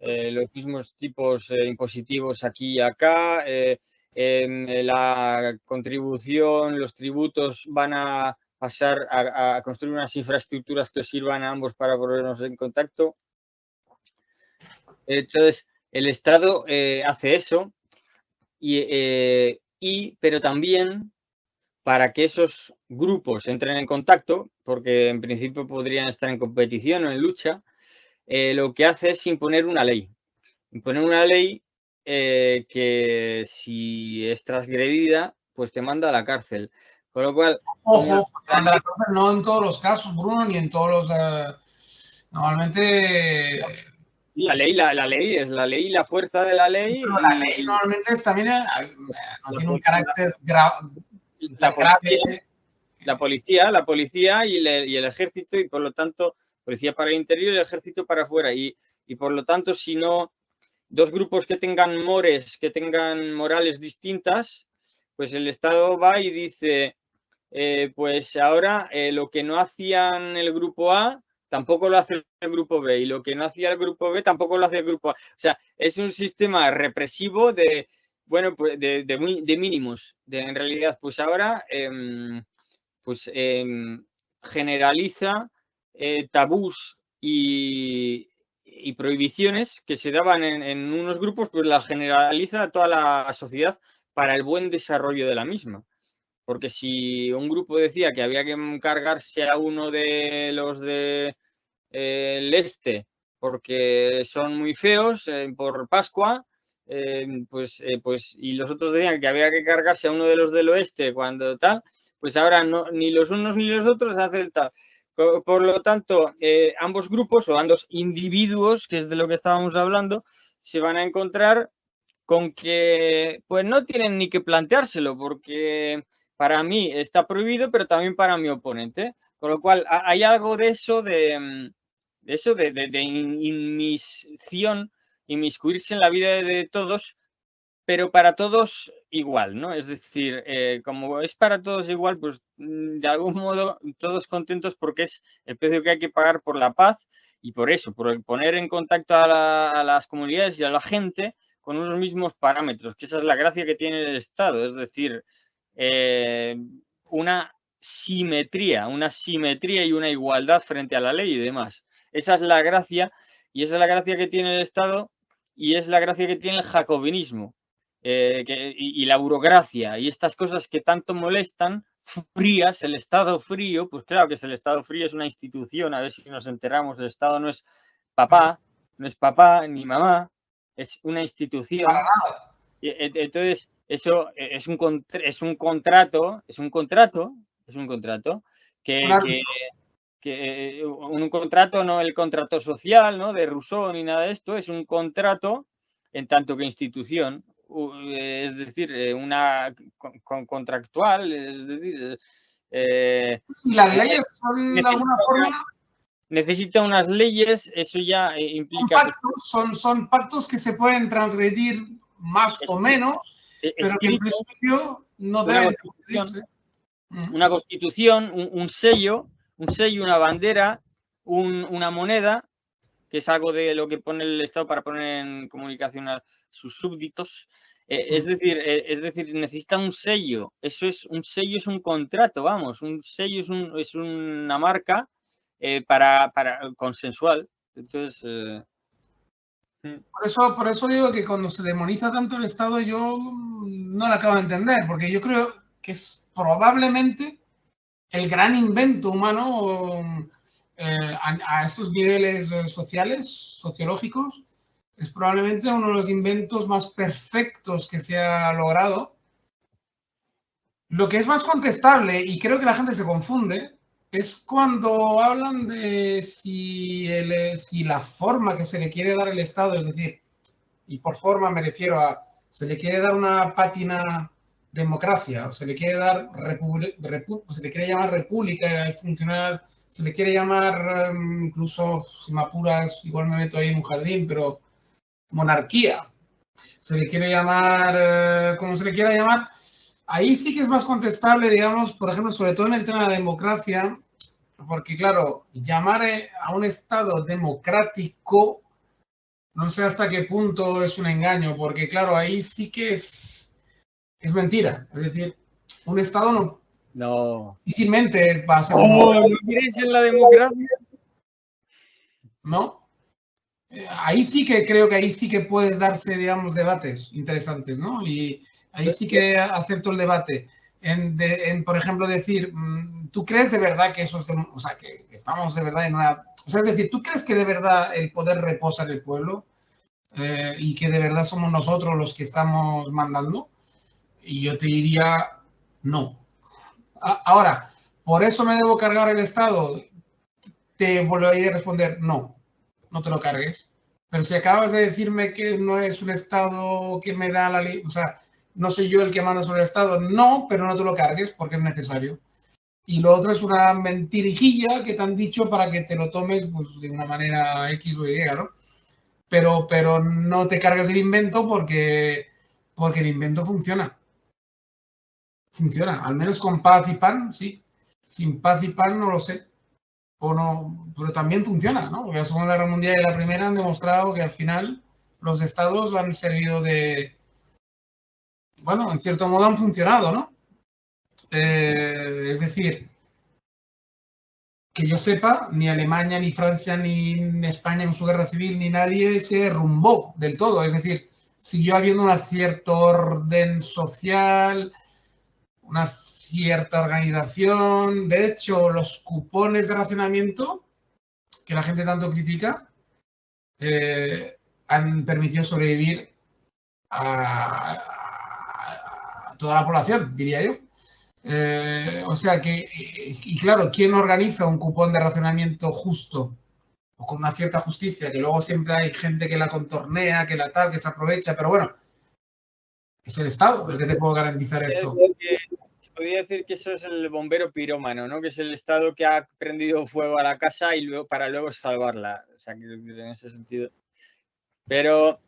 los mismos tipos impositivos aquí y acá, la contribución, los tributos van a pasar a construir unas infraestructuras que os sirvan a ambos para ponernos en contacto. Entonces, el Estado hace eso, pero también para que esos grupos entren en contacto, porque en principio podrían estar en competición o en lucha, lo que hace es imponer una ley. Imponer una ley que si es transgredida, pues te manda a la cárcel. Con lo cual... Ojo, no en todos los casos, Bruno, ni en todos los... normalmente... La ley es la ley, la fuerza de la ley. Pero la ley normalmente también no tiene un carácter grave. La policía y el ejército, y por lo tanto, policía para el interior y el ejército para afuera. Y por lo tanto, si no, dos grupos que tengan morales distintas, pues el Estado va y dice, pues ahora lo que no hacían el grupo A, tampoco lo hace el grupo B, y lo que no hacía el grupo B, tampoco lo hace el grupo A. O sea, es un sistema represivo de, bueno, pues de mínimos. En realidad, pues ahora... generaliza tabús y prohibiciones que se daban en unos grupos, pues las generaliza a toda la sociedad para el buen desarrollo de la misma. Porque si un grupo decía que había que cargarse a uno de los del este porque son muy feos por Pascua, y los otros decían que había que cargarse a uno de los del oeste cuando tal, pues ahora no, ni los unos ni los otros hacen tal. Por lo tanto, ambos grupos o ambos individuos, que es de lo que estábamos hablando, se van a encontrar con que pues no tienen ni que planteárselo, porque para mí está prohibido, pero también para mi oponente. Con lo cual, hay algo de eso, de inmisión, inmiscuirse en la vida de todos, pero para todos igual, ¿no? Es decir, como es para todos igual, pues de algún modo todos contentos porque es el precio que hay que pagar por la paz y por eso, por el poner en contacto a las comunidades y a la gente con unos mismos parámetros, que esa es la gracia que tiene el Estado, es decir, una simetría y una igualdad frente a la ley y demás. Esa es la gracia, y esa es la gracia que tiene el Estado y es la gracia que tiene el jacobinismo. Y la burocracia y estas cosas que tanto molestan, frías, el Estado frío, pues claro que es el Estado frío, es una institución, a ver si nos enteramos, el Estado no es papá ni mamá, es una institución. Entonces, eso es un contrato que un contrato, no el contrato social, ¿no? De Rousseau ni nada de esto, es un contrato en tanto que institución, es decir, una contractual, es decir... ¿Y las leyes son de alguna forma? Necesita unas leyes, eso ya implica... Son pactos que se pueden transgredir más o menos, pero que en principio no deben transgredirse. Una constitución, un sello, una bandera, una moneda, que es algo de lo que pone el Estado para poner en comunicación a sus súbditos. Es decir, necesita un sello. Un sello es un contrato, vamos. Un sello es una marca para consensual. Entonces... Por eso digo que cuando se demoniza tanto el Estado, yo no lo acabo de entender, porque yo creo que es probablemente el gran invento humano a estos niveles sociales, sociológicos, es probablemente uno de los inventos más perfectos que se ha logrado. Lo que es más contestable, y creo que la gente se confunde, es cuando hablan de si la forma que se le quiere dar al Estado, es decir, y por forma me refiero a, se le quiere dar una pátina democracia, o se le quiere dar se le quiere llamar república funcional, se le quiere llamar, incluso si me apuras, igual me meto ahí en un jardín, pero monarquía, se le quiere llamar, como se le quiera llamar, ahí sí que es más contestable, digamos, por ejemplo, sobre todo en el tema de la democracia, porque claro, llamar a un Estado democrático, no sé hasta qué punto es un engaño, porque claro, ahí sí que es mentira. Es decir, un Estado no difícilmente va a ser... ¿Cómo no quieres en la democracia? ¿No? Ahí sí que creo que ahí sí que puede darse, digamos, debates interesantes, ¿no? Y ahí sí que acepto el debate. Por ejemplo, decir, ¿tú crees de verdad que eso es... o sea, que estamos de verdad en una... O sea, es decir, ¿tú crees que de verdad el poder reposa en el pueblo? Y que de verdad somos nosotros los que estamos mandando? Y yo te diría, no. Ahora, ¿por eso me debo cargar el Estado? Te volvería a responder, no, no te lo cargues. Pero si acabas de decirme que no es un Estado que me da la ley, o sea, no soy yo el que manda sobre el Estado, no, pero no te lo cargues porque es necesario. Y lo otro es una mentirijilla que te han dicho para que te lo tomes pues, de una manera X o Y, ¿no? Pero no te cargues el invento porque el invento funciona. Funciona, al menos con paz y pan, sí. Sin paz y pan no lo sé. O no, pero también funciona, ¿no? Porque la Segunda Guerra Mundial y la Primera han demostrado que al final los estados han servido de, bueno, en cierto modo han funcionado, ¿no? Es decir, que yo sepa, ni Alemania, ni Francia, ni España en su guerra civil, ni nadie se derrumbó del todo. Es decir, siguió habiendo un cierto orden social, una cierta organización. De hecho, los cupones de racionamiento, que la gente tanto critica, han permitido sobrevivir a toda la población, diría yo. O sea que, y claro, ¿quién organiza un cupón de racionamiento justo o con una cierta justicia? Que luego siempre hay gente que la contornea, que la tal, que se aprovecha, pero bueno, es el Estado el que te puede garantizar esto. Se podría decir que eso es el bombero pirómano, ¿no? Que es el Estado que ha prendido fuego a la casa y luego, para luego salvarla. O sea, que en ese sentido. Pero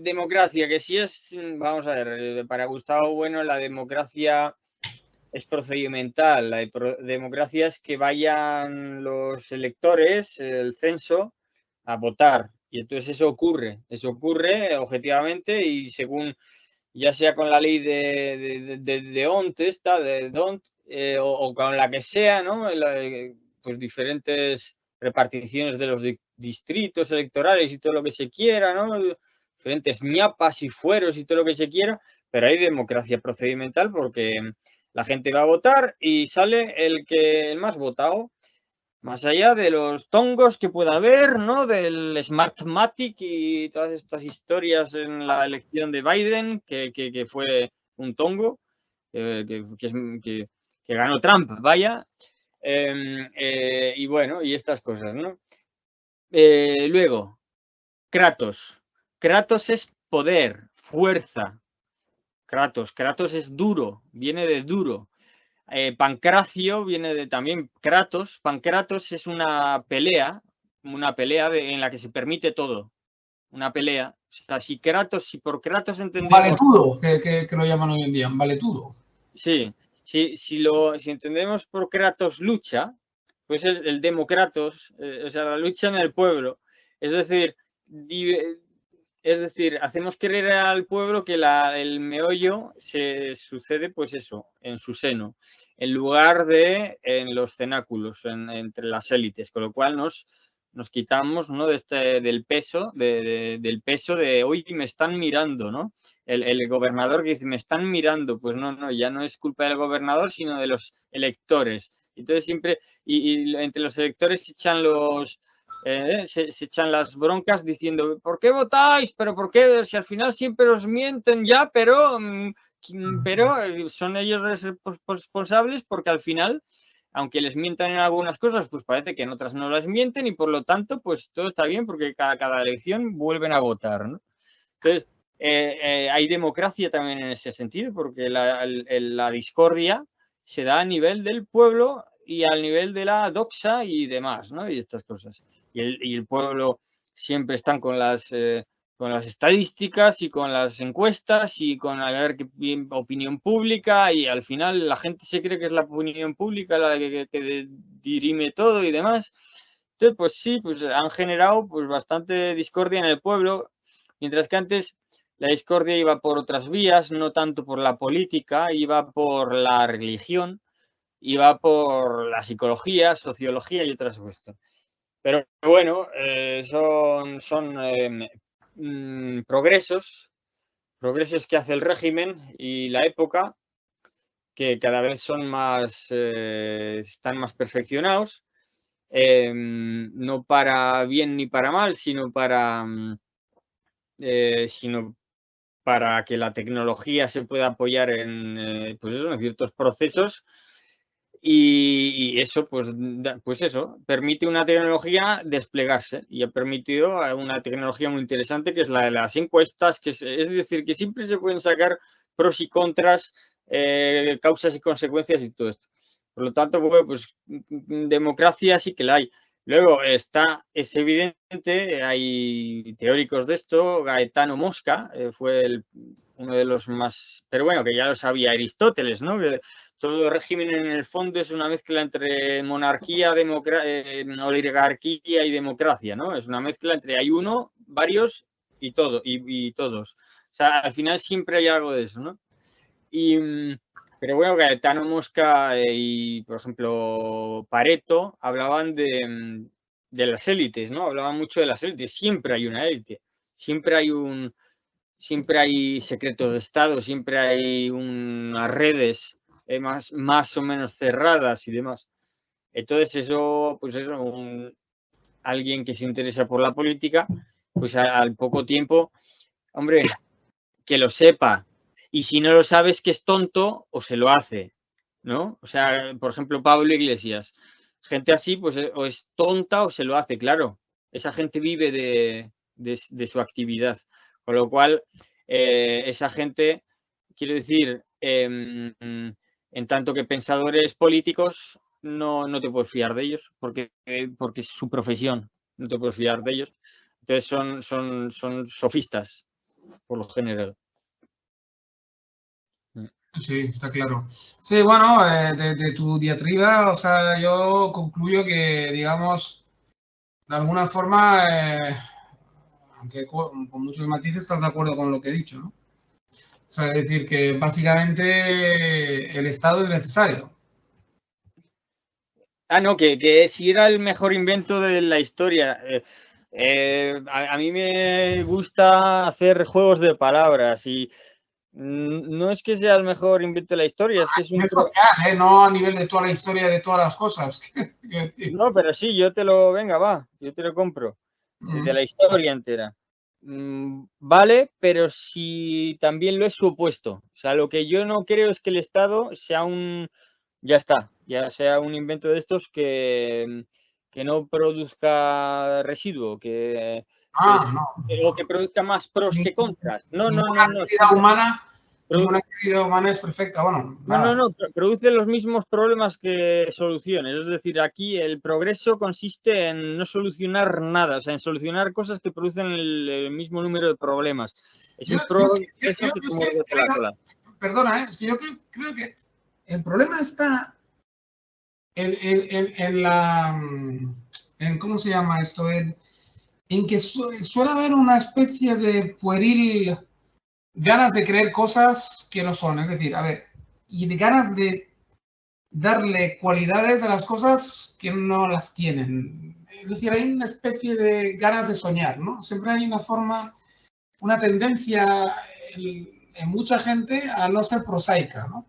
democracia, que sí es, vamos a ver, para Gustavo Bueno la democracia es procedimental, la democracia es que vayan los electores, el censo, a votar. Y entonces eso ocurre objetivamente y según, ya sea con la ley de Ont, esta, de Dont, o con la que sea, ¿no? Pues diferentes reparticiones de los distritos electorales y todo lo que se quiera, ¿no? Diferentes ñapas y fueros y todo lo que se quiera, pero hay democracia procedimental porque la gente va a votar y sale el más votado. Más allá de los tongos que pueda haber, ¿no? Del Smartmatic y todas estas historias en la elección de Biden, que fue un tongo, que ganó Trump, vaya. Y bueno, y estas cosas, ¿no? Luego, Kratos. Kratos es poder, fuerza. Kratos es duro, viene de duro. Pancracio viene de también Kratos. Pancratos es una pelea en la que se permite todo. Una pelea. O sea, si por Kratos entendemos. Valetudo, que lo llaman hoy en día, valetudo. Sí, si entendemos por Kratos lucha, pues el Democratos, o sea, la lucha en el pueblo. Es decir, hacemos creer al pueblo que el meollo se sucede, pues eso, en su seno, en lugar de en los cenáculos, entre las élites, con lo cual nos quitamos, ¿no? del peso de hoy me están mirando, ¿no? El gobernador que dice me están mirando, pues no, ya no es culpa del gobernador, sino de los electores. Entonces siempre, y entre los electores se echan las broncas diciendo, ¿por qué votáis? ¿Pero por qué? Si al final siempre os mienten ya, pero son ellos responsables porque al final, aunque les mientan en algunas cosas, pues parece que en otras no las mienten y por lo tanto, pues todo está bien porque cada elección vuelven a votar, ¿no? Entonces, hay democracia también en ese sentido porque la discordia se da a nivel del pueblo y al nivel de la doxa y demás, ¿no? Y estas cosas. Y el pueblo siempre están con las estadísticas y con las encuestas y con a ver qué opinión pública y al final la gente se cree que es la opinión pública la que dirime todo y demás. Entonces, pues sí, pues han generado pues bastante discordia en el pueblo, mientras que antes la discordia iba por otras vías, no tanto por la política, iba por la religión, iba por la psicología, sociología y otras cuestiones. Pero bueno, son progresos que hace el régimen y la época, que cada vez son están más perfeccionados, no para bien ni para mal, sino para que la tecnología se pueda apoyar en, pues eso, en ciertos procesos Y eso, pues eso, permite una tecnología desplegarse y ha permitido una tecnología muy interesante que es la de las encuestas, es decir, que siempre se pueden sacar pros y contras, causas y consecuencias y todo esto. Por lo tanto, bueno, pues democracia sí que la hay. Luego es evidente, hay teóricos de esto, Gaetano Mosca fue uno de los más, pero bueno, que ya lo sabía Aristóteles, ¿no? Que todo régimen en el fondo es una mezcla entre monarquía, oligarquía y democracia, ¿no? Es una mezcla entre hay uno, varios y todo, y todos. O sea, al final siempre hay algo de eso, ¿no? Pero bueno, Gaetano Mosca y, por ejemplo, Pareto hablaban de las élites, ¿no? Hablaban mucho de las élites. Siempre hay una élite. Siempre hay secretos de Estado, siempre hay unas redes más o menos cerradas y demás. Entonces eso, pues eso, alguien que se interesa por la política, pues al poco tiempo, hombre, que lo sepa. Y si no lo sabes que es tonto, o se lo hace, ¿no? O sea, por ejemplo, Pablo Iglesias. Gente así, pues o es tonta o se lo hace, claro. Esa gente vive de su actividad. Con lo cual, esa gente, quiero decir, en tanto que pensadores políticos, no te puedes fiar de ellos, porque es su profesión, no te puedes fiar de ellos. Entonces son sofistas, por lo general. Sí, está claro. Sí, bueno, de tu diatriba, o sea, yo concluyo que, digamos, de alguna forma, aunque con muchos matices, estás de acuerdo con lo que he dicho, ¿no? O sea, es decir, que básicamente el Estado es necesario. No, que si era el mejor invento de la historia. A mí me gusta hacer juegos de palabras y no es que sea el mejor invento de la historia, es que es un... social, no a nivel de toda la historia de todas las cosas. No, pero sí, yo te lo compro, de la historia entera. Vale, pero si también lo es su opuesto. O sea, lo que yo no creo es que el Estado sea ya sea un invento de estos que no produzca residuo, o que produzca más pros que contras. No. Ninguna actividad humana es perfecta. Bueno, nada. No, produce los mismos problemas que soluciones. Es decir, aquí el progreso consiste en no solucionar nada, o sea, en solucionar cosas que producen el mismo número de problemas. Es un progreso que te muerde la cola. Perdona, es que yo creo que el problema está en la... ¿cómo se llama esto? En que suele haber una especie de pueril ganas de creer cosas que no son. Es decir, a ver, y de ganas de darle cualidades a las cosas que no las tienen. Es decir, hay una especie de ganas de soñar, ¿no? Siempre hay una tendencia en mucha gente a no ser prosaica, ¿no?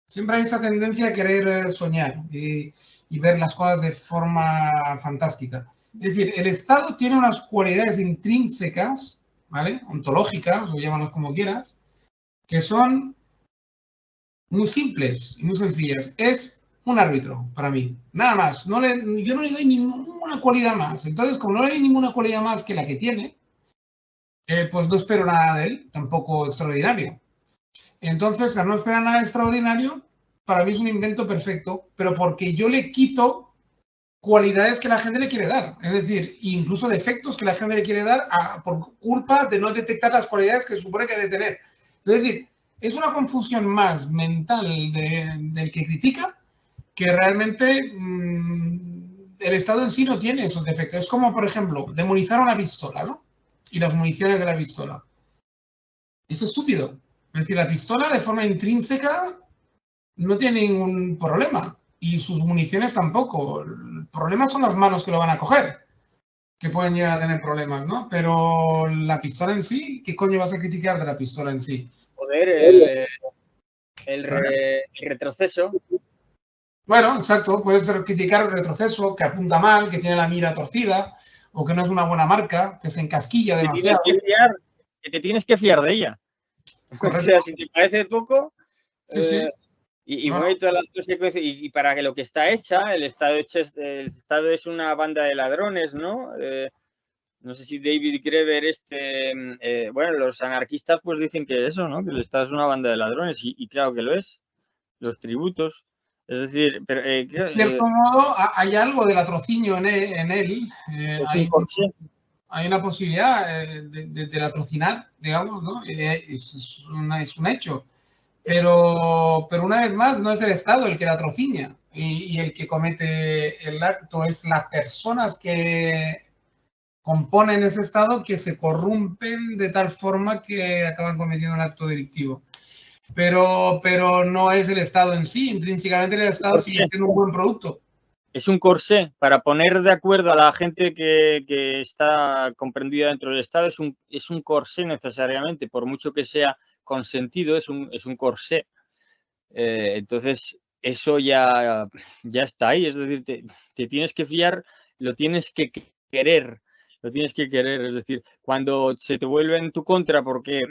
Siempre hay esa tendencia a querer soñar y ver las cosas de forma fantástica. Es decir, el Estado tiene unas cualidades intrínsecas, ¿vale? Ontológicas, o llámalas como quieras, que son muy simples y muy sencillas. Es un árbitro para mí, nada más. Yo no le doy ninguna cualidad más. Entonces, como no le doy ninguna cualidad más que la que tiene, pues no espero nada de él, tampoco extraordinario. Entonces, al no esperar nada extraordinario, para mí es un invento perfecto, pero porque yo le quito cualidades que la gente le quiere dar. Es decir, incluso defectos que la gente le quiere dar por culpa de no detectar las cualidades que se supone que debe tener. Es decir, es una confusión más mental del que critica que realmente el Estado en sí no tiene esos defectos. Es como, por ejemplo, demonizar una pistola, ¿no? Y las municiones de la pistola. Es estúpido. Es decir, la pistola de forma intrínseca no tiene ningún problema. Y sus municiones tampoco. El problema son las manos que lo van a coger, que pueden llegar a tener problemas, ¿no? Pero la pistola en sí, ¿qué coño vas a criticar de la pistola en sí? Joder, el retroceso. Bueno, exacto. Puedes criticar el retroceso, que apunta mal, que tiene la mira torcida, o que no es una buena marca, que se encasquilla demasiado. Que te tienes que fiar de ella. Correcto. O sea, si te parece poco... Sí, sí. Y mueve todas las consecuencias. Y para que lo que está hecha, el Estado es una banda de ladrones, ¿no? No sé si David Graeber, bueno, los anarquistas pues dicen que eso, ¿no? Que el Estado es una banda de ladrones y claro que lo es. Los tributos. Es decir, pero de cierto modo hay algo de latrocinio en él. Es un corsé. Hay una posibilidad de latrocinar, digamos, ¿no? Es un hecho. Pero una vez más, no es el Estado el que latrocina y el que comete el acto, es las personas que componen ese Estado que se corrompen de tal forma que acaban cometiendo un acto delictivo. Pero no es el Estado en sí, intrínsecamente el Estado sigue siendo un buen producto. Es un corsé para poner de acuerdo a la gente que está comprendida dentro del Estado, es un corsé necesariamente, por mucho que sea consentido, es un corsé. Entonces, eso ya está ahí, es decir, te tienes que fiar, lo tienes que querer. Lo tienes que querer, es decir, cuando se te vuelve en tu contra porque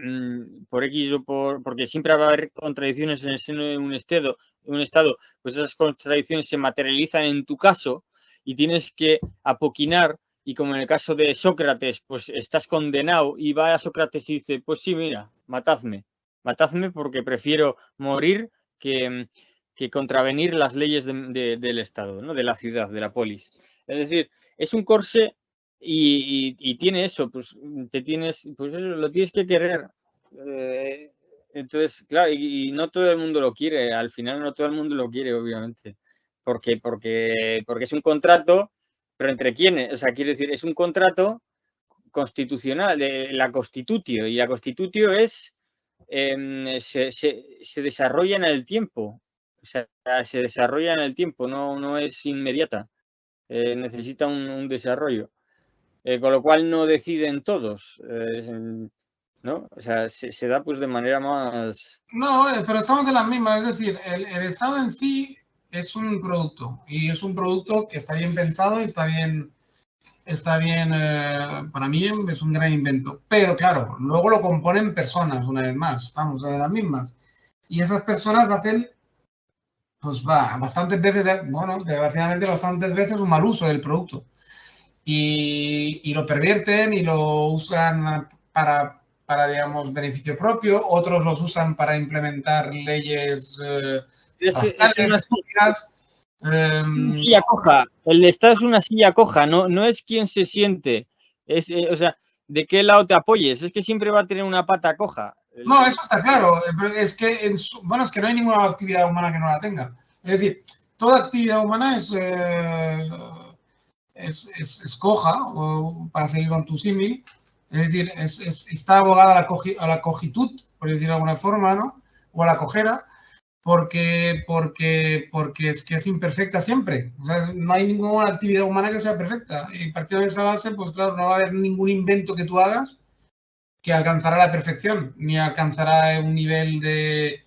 por X o porque siempre va a haber contradicciones en el seno de un estado, pues esas contradicciones se materializan en tu caso y tienes que apoquinar, y como en el caso de Sócrates, pues estás condenado y va a Sócrates y dice, pues sí, mira, matadme porque prefiero morir que contravenir las leyes del Estado, ¿no? De la ciudad, de la polis. Es decir, es un corsé. Y tiene eso, pues pues eso, lo tienes que querer. Entonces, claro, y no todo el mundo lo quiere, al final no todo el mundo lo quiere, obviamente. Porque es un contrato, pero ¿entre quiénes? O sea, quiero decir, es un contrato constitucional, de la Constitutio, y la Constitutio se desarrolla en el tiempo. O sea, se desarrolla en el tiempo, no es inmediata. Necesita un desarrollo. Con lo cual no deciden todos, ¿no? O sea, se da pues de manera más... No, pero estamos en la misma, es decir, el Estado en sí es un producto y es un producto que está bien pensado y está bien, para mí es un gran invento, pero claro, luego lo componen personas, una vez más, estamos en las mismas, y esas personas hacen, pues bastantes veces, bueno, desgraciadamente bastantes veces un mal uso del producto. Y lo pervierten y lo usan para digamos, beneficio propio, otros los usan para implementar leyes estúpidas. Silla coja. El Estado es una silla coja, no es quien se siente. O sea, ¿de qué lado te apoyes? Es que siempre va a tener una pata coja. No, eso está claro. Es que, bueno, es que no hay ninguna actividad humana que no la tenga. Es decir, toda actividad humana es coja, para seguir con tu símil. Es decir, está abogada a la cogitud, por decirlo de alguna forma, ¿no? O a la cojera, porque es que es imperfecta siempre. O sea, no hay ninguna actividad humana que sea perfecta. Y partiendo de esa base, pues claro, no va a haber ningún invento que tú hagas que alcanzará la perfección, ni alcanzará un nivel de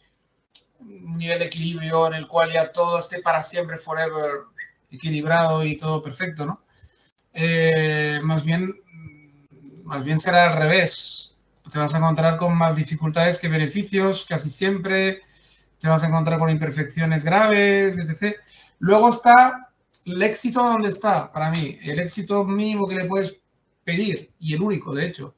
equilibrio en el cual ya todo esté para siempre, forever, equilibrado y todo perfecto, ¿no? Más bien será al revés. Te vas a encontrar con más dificultades que beneficios, casi siempre. Te vas a encontrar con imperfecciones graves, etc. Luego está el éxito donde está, para mí. El éxito mínimo que le puedes pedir, y el único, de hecho,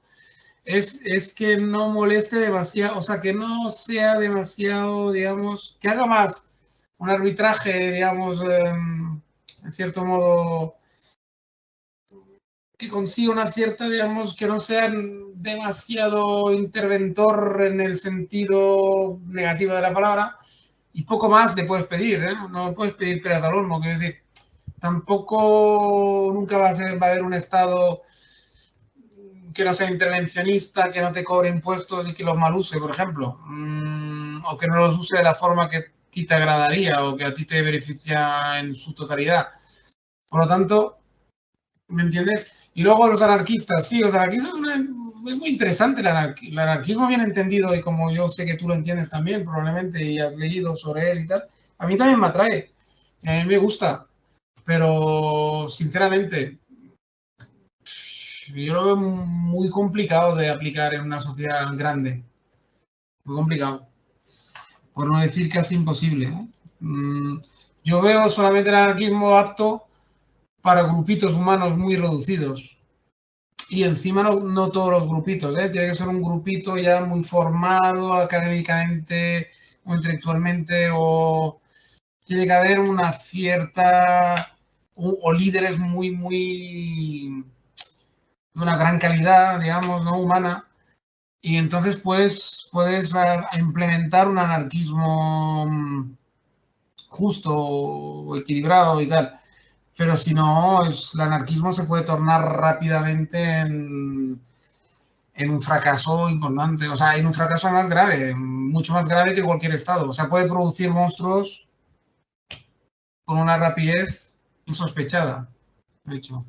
es que no moleste demasiado, o sea, que no sea demasiado, digamos, que haga más un arbitraje, digamos, en cierto modo, que consiga una cierta, digamos, que no sea demasiado interventor en el sentido negativo de la palabra, y poco más le puedes pedir, ¿eh? No puedes pedir peras al olmo, quiero decir, tampoco nunca va a haber un Estado que no sea intervencionista, que no te cobre impuestos y que los mal use, por ejemplo, o que no los use de la forma que a ti te agradaría o que a ti te beneficia en su totalidad. Por lo tanto, ¿me entiendes? Y luego los anarquistas, sí, los anarquistas es muy interesante el anarquismo bien entendido, y como yo sé que tú lo entiendes también probablemente y has leído sobre él y tal, a mí también me atrae, a mí me gusta, pero sinceramente yo lo veo muy complicado de aplicar en una sociedad grande, muy complicado. por no decir casi imposible, ¿eh? Yo veo solamente el anarquismo apto para grupitos humanos muy reducidos. Y encima no todos los grupitos, ¿eh? Tiene que ser un grupito ya muy formado académicamente o intelectualmente, o tiene que haber una cierta, o líderes muy de una gran calidad, digamos, ¿no? Humana. Y entonces pues puedes implementar un anarquismo justo o equilibrado y tal. Pero si no, el anarquismo se puede tornar rápidamente en un fracaso importante. O sea, en un fracaso más grave, mucho más grave que cualquier estado. O sea, puede producir monstruos con una rapidez insospechada, de hecho.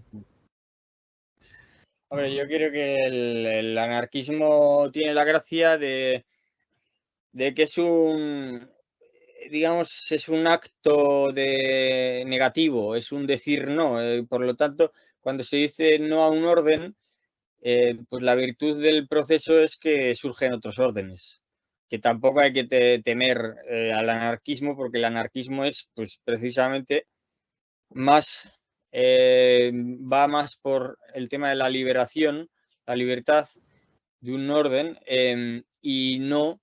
Hombre, yo creo que el anarquismo tiene la gracia de que es un, digamos, es un acto de negativo, es un decir no. Por lo tanto, cuando se dice no a un orden, pues la virtud del proceso es que surgen otros órdenes. Que tampoco hay que temer al anarquismo, porque el anarquismo es, pues, precisamente más, va más por el tema de la liberación, la libertad de un orden, y no,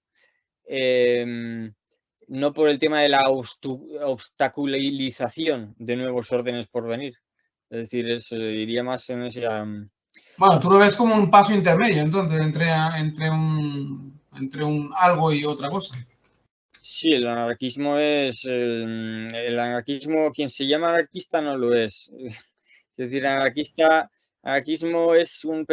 no por el tema de la obstaculización de nuevos órdenes por venir. Es decir, iría más en ese... Bueno, tú lo ves como un paso intermedio, entonces, entre un algo y otra cosa. Sí, el anarquismo es... el anarquismo, quien se llama anarquista no lo es. Es decir, anarquismo es Es un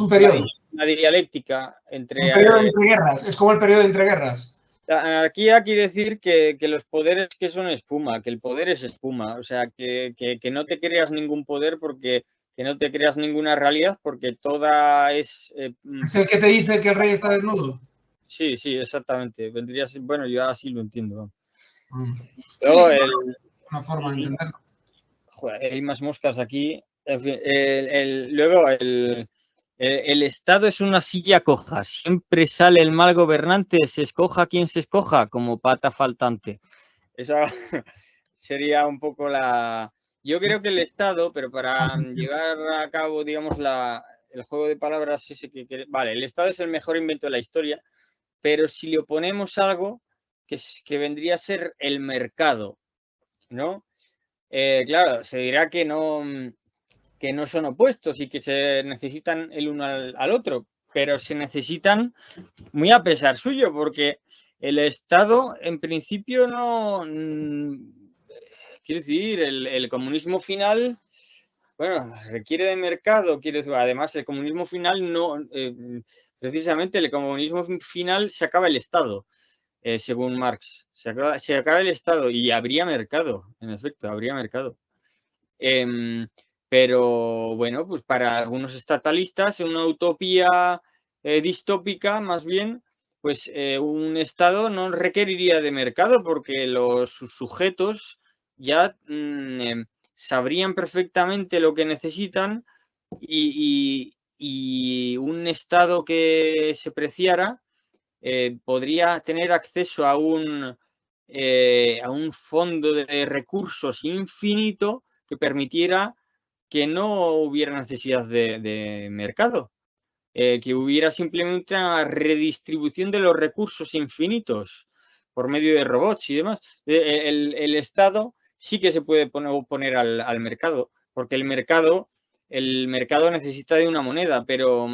periodo. una dialéctica entre... Un periodo entre guerras. Es como el periodo de entreguerras. La anarquía quiere decir que los poderes que son espuma, que el poder es espuma. O sea, que no te creas ningún poder, porque que no te creas ninguna realidad, porque toda es... Es el que te dice que el rey está desnudo. Sí, sí, exactamente. Vendría a ser, bueno, yo así lo entiendo. Luego una forma de entenderlo. Joder, hay más moscas aquí. En fin, luego el Estado es una silla coja. Siempre sale el mal gobernante, se escoja quien se escoja, como pata faltante. Esa sería un poco la... Yo creo que el Estado, pero para llevar a cabo, digamos, el juego de palabras ese vale, el Estado es el mejor invento de la historia, pero si le oponemos algo que vendría a ser el mercado, ¿no? Claro, se dirá que no son opuestos y que se necesitan el uno al otro, pero se necesitan muy a pesar suyo, porque el Estado en principio no... quiero decir, el comunismo final, bueno, requiere de mercado, además el comunismo final no... precisamente el comunismo final se acaba el Estado. Según Marx, se acaba el Estado y habría mercado, en efecto, habría mercado. Pero bueno, pues para algunos estatalistas, en una utopía distópica, más bien, pues un Estado no requeriría de mercado, porque sus sujetos ya sabrían perfectamente lo que necesitan, y un Estado que se preciara podría tener acceso a un fondo de recursos infinito que permitiera que no hubiera necesidad de mercado, que hubiera simplemente una redistribución de los recursos infinitos por medio de robots y demás. El Estado sí que se puede oponer al mercado, porque el mercado necesita de una moneda, pero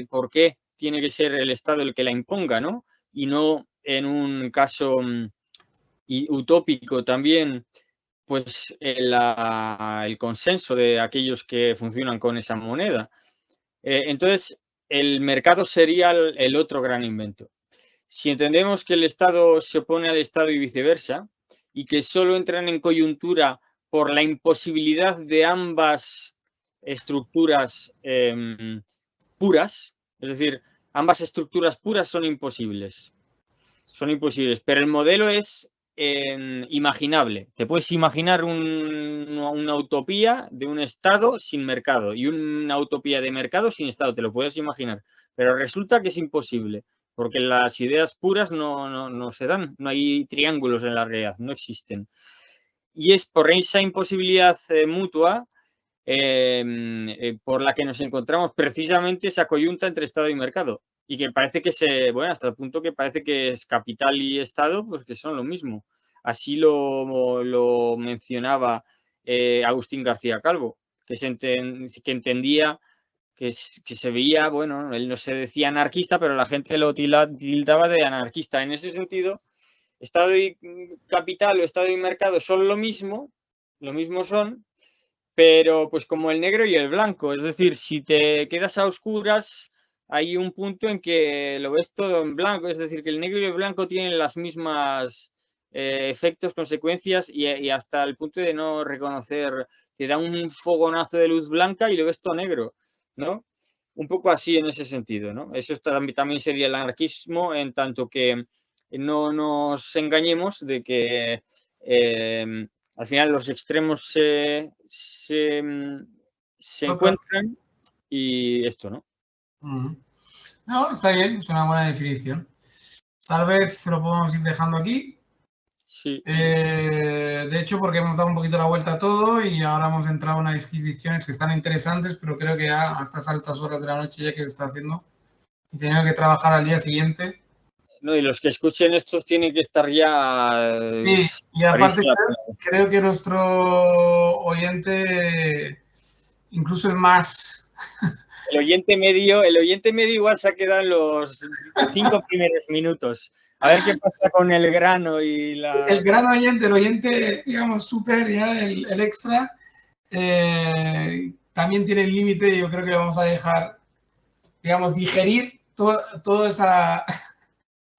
¿por qué tiene que ser el Estado el que la imponga, ¿no? Y no, en un caso utópico también, pues el consenso de aquellos que funcionan con esa moneda. Entonces, el mercado sería el otro gran invento. Si entendemos que el Estado se opone al Estado y viceversa, y que solo entran en coyuntura por la imposibilidad de ambas estructuras puras, es decir, ambas estructuras puras son imposibles. Son imposibles, pero el modelo es imaginable. Te puedes imaginar una utopía de un Estado sin mercado y una utopía de mercado sin Estado, te lo puedes imaginar, pero resulta que es imposible. porque las ideas puras no se dan, no hay triángulos en la realidad, no existen. Y es por esa imposibilidad mutua por la que nos encontramos precisamente esa coyunta entre Estado y mercado. Y que parece que bueno, hasta el punto que parece que es capital y Estado, pues que son lo mismo. Así lo mencionaba Agustín García Calvo, que entendía que se veía, bueno, él no se decía anarquista, pero la gente lo tildaba de anarquista. En ese sentido, Estado y capital o Estado y mercado son lo mismo son, pero pues como el negro y el blanco. Es decir, si te quedas a oscuras, hay un punto en que lo ves todo en blanco. Es decir, que el negro y el blanco tienen las mismas efectos, consecuencias y hasta el punto de no reconocer, te da un fogonazo de luz blanca y lo ves todo negro, ¿no? Un poco así en ese sentido, ¿no? Eso también sería el anarquismo, en tanto que no nos engañemos de que al final los extremos se encuentran y esto, ¿no? No, está bien, es una buena definición. Tal vez lo podemos ir dejando aquí. Sí. De hecho, porque hemos dado un poquito la vuelta a todo y ahora hemos entrado en unas disquisiciones que están interesantes, pero creo que ya a estas altas horas de la noche ya que se está haciendo y tenemos que trabajar al día siguiente. No, y los que escuchen estos tienen que estar ya... Sí, y aparte creo que nuestro oyente, incluso el más... El oyente medio igual se ha quedado en los 5 primeros minutos. A ver qué pasa con el grano y la... El gran oyente, el oyente, digamos, súper, ya, el extra, también tiene el límite y yo creo que le vamos a dejar, digamos, digerir toda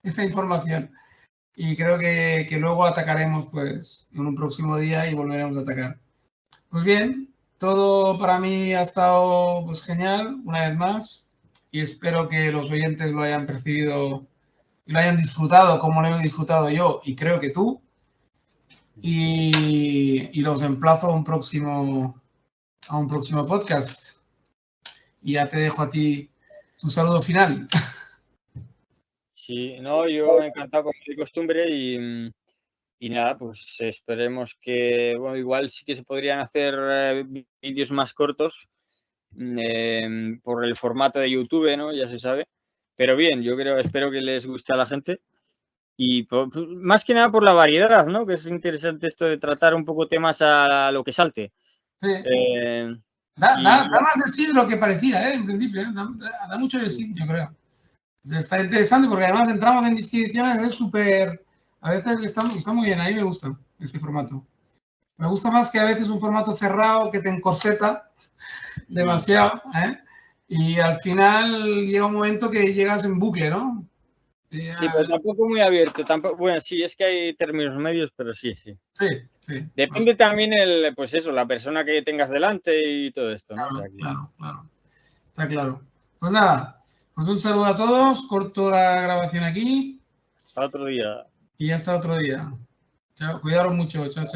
esa información. Y creo que luego atacaremos, pues, en un próximo día y volveremos a atacar. Pues bien, todo para mí ha estado, pues, genial, una vez más, y espero que los oyentes lo hayan percibido y lo hayan disfrutado como lo he disfrutado yo, y creo que tú. Y los emplazo a un próximo podcast. Y ya te dejo a ti tu saludo final. Sí, no, yo encantado como de costumbre y nada, pues esperemos que, bueno, igual sí que se podrían hacer vídeos más cortos por el formato de YouTube, ¿no? Ya se sabe. Pero bien, espero que les guste a la gente. Y más que nada por la variedad, ¿no? Que es interesante esto de tratar un poco temas a lo que salte. Sí. Da más de sí de lo que parecía, en principio. Da mucho de sí, yo creo. Está interesante porque además entramos en disquisiciones, es súper... A veces está muy bien, a mí me gusta este formato. Me gusta más que a veces un formato cerrado que te encorseta demasiado, ¿eh? Y al final llega un momento que llegas en bucle, ¿no? Sí, pero tampoco muy abierto. Bueno, sí, es que hay términos medios, pero sí. Sí. Depende también pues eso, la persona que tengas delante y todo esto, ¿no? Claro. Está claro. Pues nada, pues un saludo a todos. Corto la grabación aquí. Hasta otro día. Y hasta otro día. Chao, cuidaros mucho. Chao.